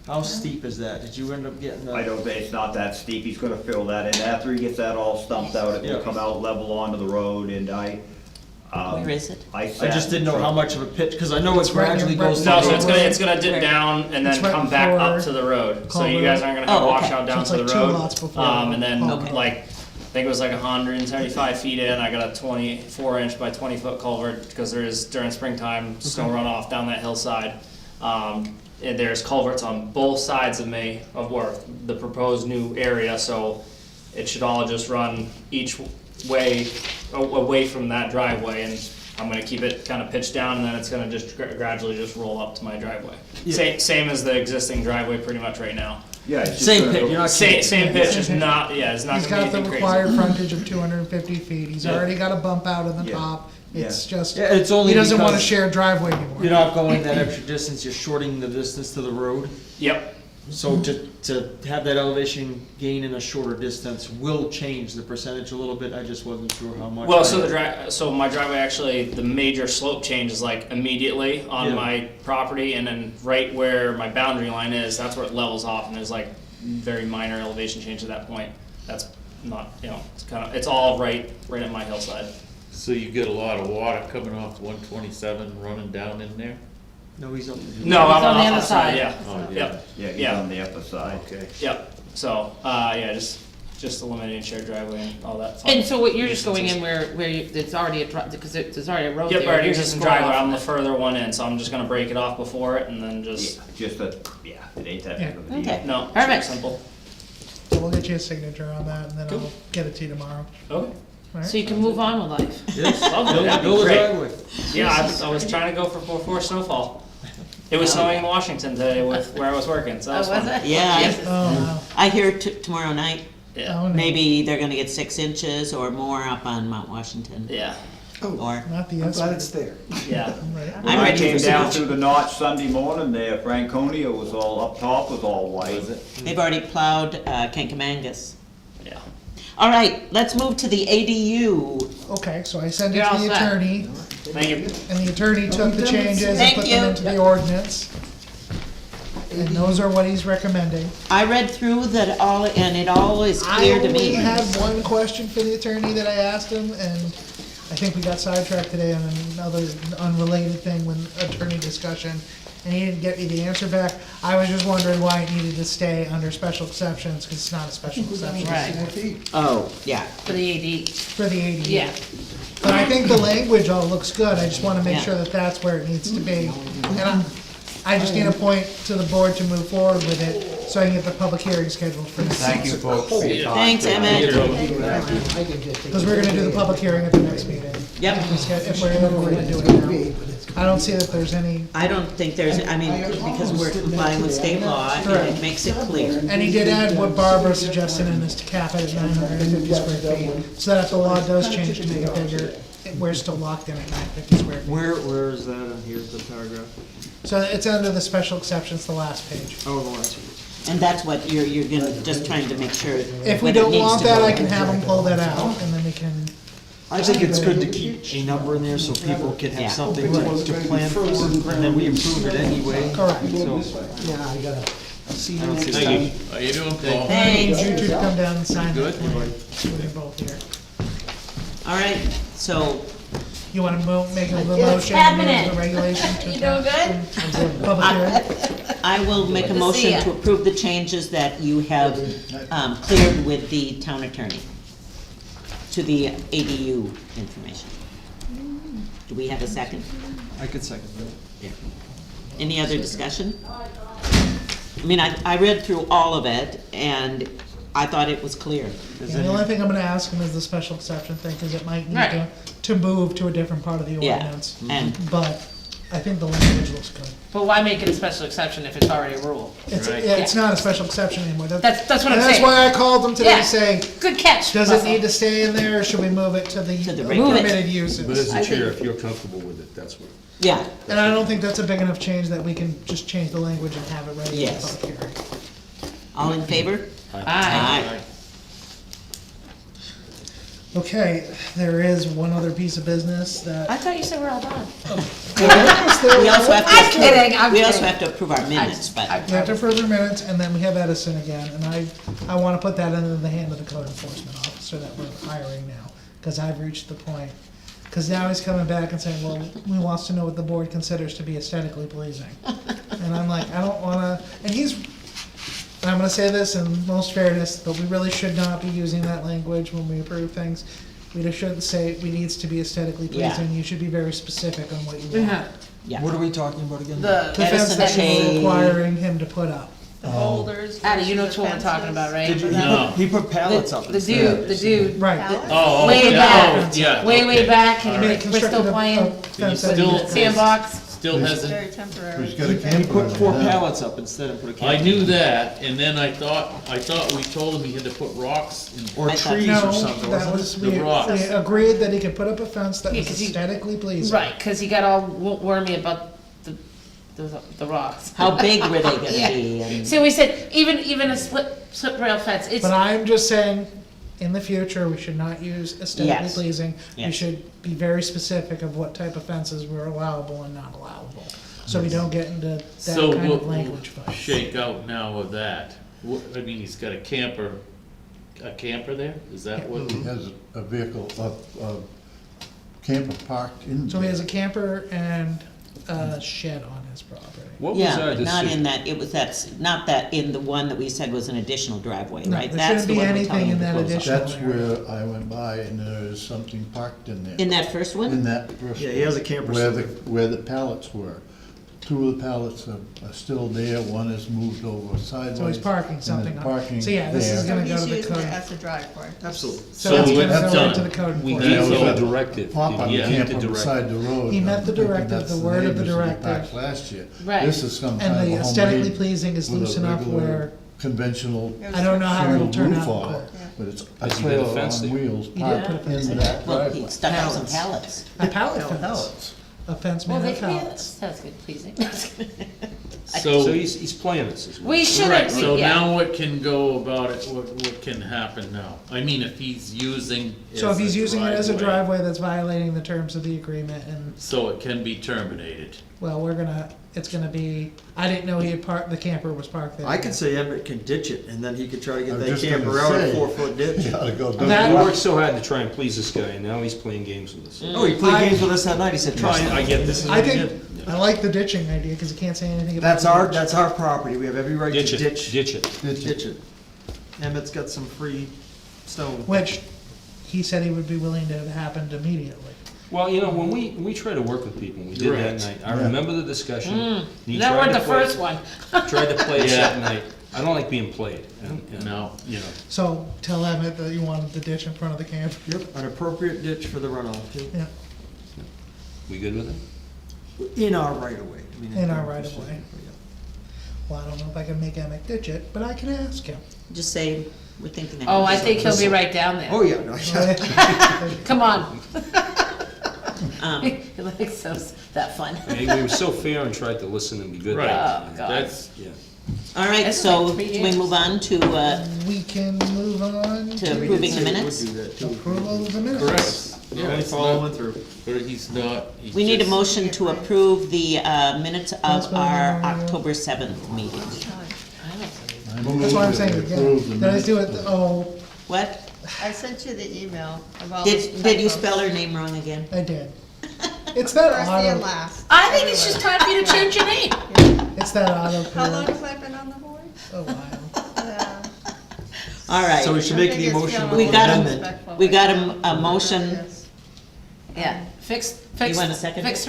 how steep is that? Did you end up getting I the? don't, it's not that steep, he's gonna fill that in, after he gets that all stumped out, it will Yeah. come out level onto the road, and Where is it? I just didn't know how much of a pitch, cause I know it It's right gradually near goes. No, to so the- it's gonna dip down and It's then right come back up before to the road. So you Culver. guys aren't gonna have Oh, a okay. washout down So to it's the like 2 road. lots before And then, Okay. like, I think it was like 175 feet in, I got a 24-inch by 20-foot culvert, because there is, during springtime, snow runoff down that hillside. And there's culverts on both sides of me, of where the proposed new area, so it should all just run each way, away from that driveway, and I'm gonna keep it kinda pitched down, and then it's gonna just gradually just roll up to my driveway. Same as the existing driveway pretty much right now. Yeah, it's just Same gonna pit, go- you're not. Same pitch, just not, yeah, it's not He's gonna be got the anything crazy. required frontage of 250 feet, he's Yeah. already got a bump out in the Yeah. top, it's just, Yeah, it's only he doesn't wanna because share driveway anymore. you're not going that extra distance, you're shorting the distance to the road. Yep, So to have that elevation gain in a shorter distance will change the percentage a little bit, I just wasn't sure how much. well, so my driveway actually, the major slope change is like immediately on Yeah. my property, and then right where my boundary line is, that's where it levels off, and there's like very minor elevation change at that point. That's not, it's all right at my hillside. So you get a lot of water coming off 127 running down in there? No, he's on. No, I'm on the on other the side, side. yeah, Oh, yep, Yeah, he's Yeah. on the upper side. Okay. yep, so, yeah, just eliminating shared driveway and all that fun. And so what, you're just going in where it's already a because there's already a road there. Yep, already you're just existing going driveway, off I'm the of it. further one in, so I'm just gonna break it off before it, and then just, Just a, yeah, it ain't that big of a deal. Okay. no, super Perfect. simple. So we'll get you a signature on that, and then I'll get it to you tomorrow. Okay. Alright? So you can move on with life. Yes, Lovely, that'd be build a great. driveway. Yeah, I was trying to go for before snowfall. It was snowing in Washington today with where I was working, so that was Oh, was fun. it? Yeah, Oh, wow. I hear tomorrow night, Yeah, Oh, no. maybe they're gonna get 6 inches or more up on Mount Washington. yeah, Or, Not the S. there. yeah. Right. When I'm I ready came for down some. through the notch Sunday morning there, Franconia was all, up top was all white. they've already plowed Kankamangas. Yeah. All right, let's move to the ADU. Okay, so I sent it You're to all the set. attorney, Thank you. and the attorney took the changes and Thank put you. them into the ordinance. And those are what he's recommending. I read through that all, and it all is clear to I me. only had one question for the attorney that I asked him, and I think we got sidetracked today on another unrelated thing with attorney discussion, and he didn't get me the answer back. I was just wondering why it needed to stay under special exceptions, because it's not a special exception. Right. Oh, yeah. For the AD. For the ADU. Yeah. But I think the language all looks good, I just wanna make Yeah. sure that that's where it needs to be. And I just need a point to the board to move forward with it, so I can get the public hearing scheduled for the Thank you, folks, for your time. Thanks, Emmett. I can just take. because we're gonna do the public hearing at the next meeting. Yep. If we're going to do it now. I don't see that there's any, I don't think there's, I mean, because we're complying with state law, and it makes it clear. and he did add what Barbara suggested in this to cap it at 950 square feet, so that if the law does change to make it bigger, we're still locked in at 950 square feet. Where is that on here, the paragraph? So it's under the special exceptions, the last page. Oh, the last one. And that's what you're gonna, just trying to make sure. If we that it don't needs want to that, go I can in. have him pull that out, and then we can, I think it's good to keep a number in there so people can Yeah. have something to plan for, and then we approve it anyway. Correct. So, Yeah, I gotta, See I don't see Thank you. that. How you doing, Paul? Thanks. You two to come down and sign Good. that plan, when you're both here. All right, so You wanna make a It's motion, happening. move the regulation to. You doing good? Public hearing. I will make a Good to see motion ya. to approve the changes that you have cleared with the town attorney to the ADU information. Do we have a second? I could second that. Any other discussion? I mean, I read through all of it, and I thought it was clear. Yeah, the only thing I'm gonna ask him is the special exception thing, cause it might need Right. to move to a different part of the Yeah, ordinance. and But I think the language looks good. But why make it a special exception if it's already a rule? It's, Right. yeah, it's not a special exception anymore. That's what I'm and that's saying. why I called them today Yeah. saying, Good catch, does it Russell. need to stay in there, or should we move it to the regular. permitted uses? But as I a chair, think- if you're comfortable with it, that's what. Yeah, And I don't think that's a big enough change that we can just change the language and have it ready for Yes. the public hearing. all in favor? Aye. Okay, there is one other piece of business that. I thought you said we're all done. We also have to. I'm kidding, I'm We also kidding. have to approve our minutes, but. We have to further minutes, and then we have Edison again, and I wanna put that into the hand of the code enforcement officer that we're hiring now, cause I've reached the point. Cause now he's coming back and saying, well, he wants to know what the board considers to be aesthetically pleasing. And I'm like, I don't wanna, and I'm gonna say this in most fairness, but we really should not be using that language when we approve things. We just shouldn't say it needs to be aesthetically Yeah. pleasing, you should be very specific on what you Yeah. want. Yeah. What are we talking about again? The The fence Edison that you're shade. requiring him to put up. Boulders. Addie, you know versus which one we're talking fences. about, right? Did you, No. he put pallets up The instead. dude, Right. Oh, Way yeah, back. oh, yeah. way okay. back, All and right. we're still playing Fence that still- he- sandbox. Still hasn't, Very temporary. He's got a He camper in put there 4 now. pallets up instead and put a camper. I knew that, and then I thought we told him he had to put rocks in. Or I thought- trees No, or something, that wasn't was, it? The we rocks. agreed that he could put up a fence that Yeah, was 'cause he- aesthetically pleasing. Right, cause he got all wormy about the rocks. How big were they gonna Yeah. be? And So we said, even a slip rail fence, it's, But I'm just saying, in the future, we should not use aesthetically Yes. pleasing. We Yes. should be very specific of what type of fences were allowable and not allowable. So we don't get into that So kind we'll of language fight. shake out now of that. I mean, he's got a camper there? Is that what? He has a vehicle, a camper parked in. So he has a there. camper and a shed on his property. What was Yeah, our but not in decision? that, it was not that in the one that we said was an additional driveway, No, right? there That's shouldn't the be one we're anything telling in him to that close off. additional- That's where I went by and there is something parked in there. In that first In one? that first. Yeah, he has a camper Where the, somewhere. where the pallets were. 2 of the pallets are still there, one is moved over sideways. So he's parking and there's something on. parking So yeah, this is there. gonna So go to he's the using it code. as a driveway. Absolutely. So So that's it's gonna go right done. to the code We enforcement. gave So- him a directive. Pop on the Did he camper get the beside the road. He met I'm the thinking directive, that's the word of the neighbors that he directive. parked last year. Right. This is some kind And of a the homemade aesthetically pleasing is with a loose enough regular where, Conventional I don't know how it'll shingle turn roof out. on but- it, but it's a Does he get a trailer fence on there? wheels He did parked put a fence in in that Well, driveway. he stuck out some Pallets. pallets. A pallet fence, Pallets. a fence well, made they of can be, pallets. that's good, pleasing. So So, he's playing us as well. We right, shouldn't, so yeah. now what can go about it, what can happen now? I mean, if he's using. So if as he's a using it as a driveway, that's violating the terms of the agreement, and, So it can be terminated. well, it's gonna be, I didn't know he had the camper was parked there. I could say Emmett can ditch it, and then he could try to get I'm that just camper gonna out a say. 4-foot ditch. Gotta go That- down. We worked so hard to try and please this guy, and now he's playing games with us. Oh, he played games with us that night, he said, try I it. get this. I think, I like the ditching idea, cause you can't say anything about. That's our property, we have every right to Ditch it, ditch ditch it. it. Emmett's got some free stone. Which, he said he would be willing to have happened immediately. Well, you know, when we try to work with people, we did that Correct. night. I remember the discussion. He That tried weren't to the play- first one. Tried to play us Yeah. that night. I don't like being played, and, No. you know. So tell Emmett that you wanted the ditch in front of the camp. Yep, an appropriate ditch for the runoff, too. Yeah, We good with it? In our right of way. I mean, in our right of way. Well, I don't know if I can make Emmett ditch it, but I can ask him. Just say, we're thinking that. Oh, I think he'll be right down Oh, there. yeah, no, yeah. Come on. Um, He likes that fun. I mean, we were so fair and tried to listen and be good. Right. that Oh, time. God. That's, Yeah. All right, That's so like 3 can we years. move on to We can move on to to We did approving say the we would minutes? do that, too. approval of the minutes. Correct. We're Yeah, only it's following not, through. but he's not, he's We need a just- motion to approve the minutes That's of what our I'm gonna do. October 7th meeting. I That's move why I'm that saying we again. approve the Did I do it, minutes. oh, What? I sent you the email of all the Did you typos. spell her name wrong again? I did. It's that First and auto, last. I think it's just time for you to change your name. it's that auto. How long has I been on the board? A while. Yeah. All right. So we should make the motion with We the got amendment. We got a motion. Yeah, fix You want a second? fix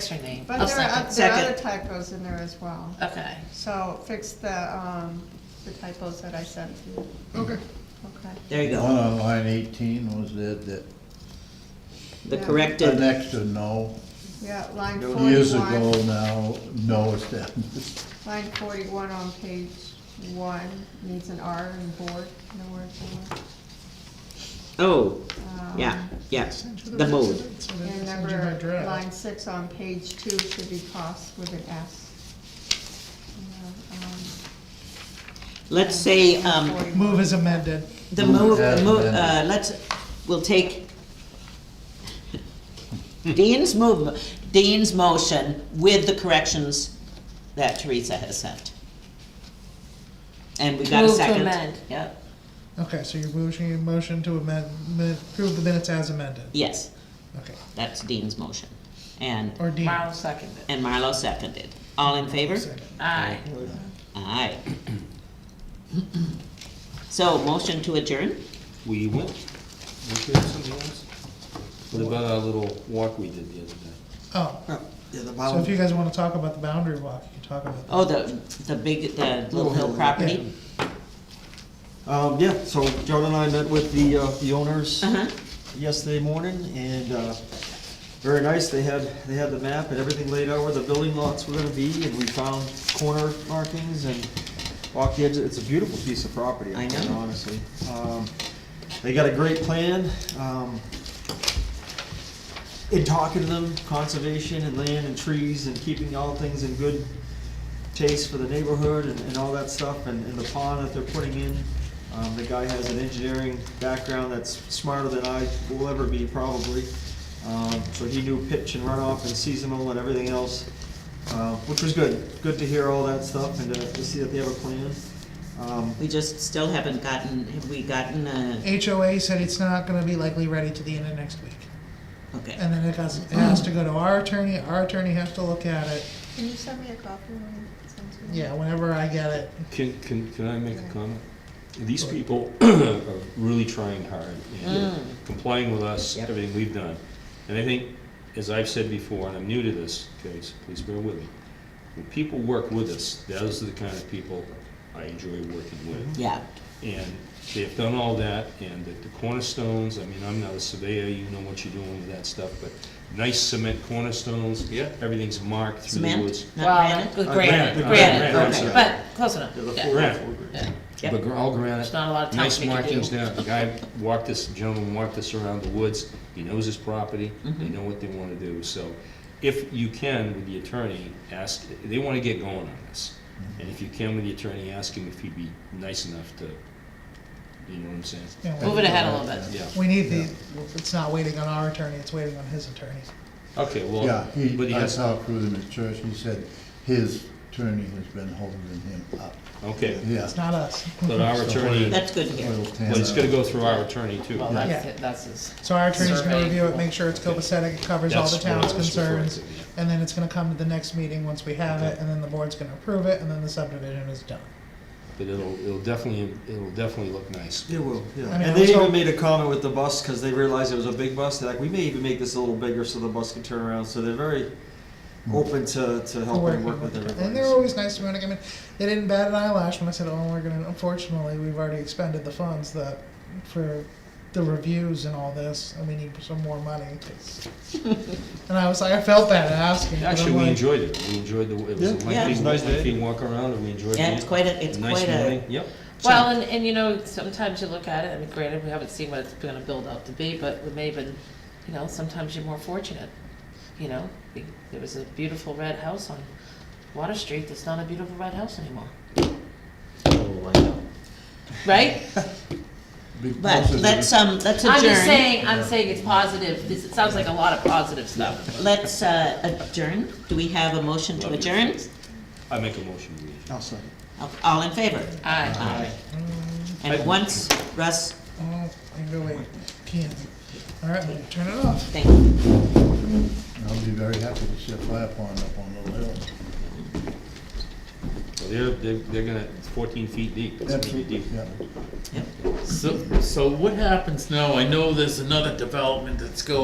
her name. But I'll there second. are other Second. typos in there as well. Okay. So fix the typos that I sent to you. Okay. Okay. There you One go. on line 18 was that The Yeah. an corrected, extra no. Yeah, line Years ago 41, now, no established. line 41 on page 1 needs an R in board, nowhere for oh, it. yeah, the move. And number, line 6 on page 2 should be cost with an S. Let's say, Line 41. Move is amended. the Move move, as amended. we'll take Dean's motion with the corrections that Teresa has sent. And we got a Move to second? amend. Yep, Okay, so you're moving your motion to approve the minutes as amended. yes, Okay. that's Dean's motion. And Or D. Marlo seconded. Marlo seconded. All in favor? Second. Aye. Aye. So, motion to adjourn? We went, okay, something else? What about our little walk we did the other day? Oh, Yeah, the so if bound, you guys wanna talk about the boundary walk, you can talk about that. Oh, the Little Hill property? yeah, so Joe and I met with the owners Uh-huh. yesterday morning, and, very nice, they had the map and everything laid out where the building lots were gonna be, and we found corner markings and walk the edge, it's a beautiful piece of property, I I think, know. honestly. They got a great plan, in talking to them, conservation and land and trees and keeping all things in good taste for the neighborhood and all that stuff, and the pond that they're putting in. The guy has an engineering background that's smarter than I will ever be, probably. So he knew pitch and runoff and seasonal and everything else, which was good. Good to hear all that stuff and to see that they have a plan. We just still haven't gotten, have we gotten HOA said it's not gonna be likely ready to the end of next week. okay. And then it has to go to our attorney has to look at it. Can you send me a copy when it sends me? Yeah, whenever I get it. Can I make a comment? These people are really trying hard and complying with us, everything we've done. And I think, as I've said before, and I'm new to this, okay, so please bear with me. When people work with us, those are the kind of people I enjoy working with. Yeah, And they've done all that, and the cornerstones, I mean, I'm not a surveyor, you know what you're doing with that stuff, but nice cement cornerstones. Yeah. Everything's marked through the cement, woods. not Well, granite? granite, Granite, granite, I'm okay, sorry. but close enough. Yeah, the Yeah. full- Granite. Yeah. Yep. But all granite. There's not a lot of Nice town they can markings do. down. The guy walked this, gentleman walked us around the woods. He knows his property. They know what they want to do. So if you can, with the attorney, ask, they want to get going on this. And if you can with the attorney, ask him if he'd be nice enough to, you know what I'm saying? Yeah, Move it ahead a little bit. Yeah. We need it's not waiting on our attorney, it's waiting on his attorney. Okay, well, Yeah, but he I has, talked with him at church, he said his attorney has been holding him up. okay, Yeah. It's not us. but our attorney, That's good to hear. well, it's gonna go through our attorney too. Well, Yeah. that's it, that's his. So our attorney's gonna Survey. review it, make sure it's copacetic, it covers all the That's what I town's was referring concerns. to, yeah. And then it's gonna come to the next meeting once we have it, and then the board's gonna approve it, and then the subdivision is done. But it'll definitely look nice. It will, yeah. I mean, And they so- even made a comment with the bus, because they realized it was a big bus, they're like, we may even make this a little bigger so the bus can turn around, so they're very open to helping work with everybody. And they're always nice to me when I come in. They didn't bat an eyelash when I said, oh, we're gonna, unfortunately, we've already expended the funds that, for the reviews and all this, and we need some more money. 'cause- And I was like, I felt bad asking. but I'm Actually, we like, enjoyed it. We enjoyed it was a Yeah. lengthy, Yeah. It's a nice day. lengthy walk around, and we enjoyed it. Yeah, it's quite a Nice morning, yep. Well, and you know, sometimes you look at it, I mean, granted, we haven't seen what it's gonna build up to be, but we may have been, you know, sometimes you're more fortunate. You know, there was a beautiful red house on Water Street that's not a beautiful red house anymore. Oh, I know. right? Big But positive. let's adjourn. I'm saying it's positive, it sounds like a lot of positive stuff. Let's adjourn. Do we have a motion to adjourn? I make a motion, we. I'll second. All in favor? Aye. Aye. And once, Russ, Oh, I can go wait. Can't. All right, we'll turn it off. thank you. I'll be very happy to see a fire pond up on the hill. Well, they're gonna, it's 14 feet deep. It's gonna be deep. Yeah. So what happens now? I know there's another development that's going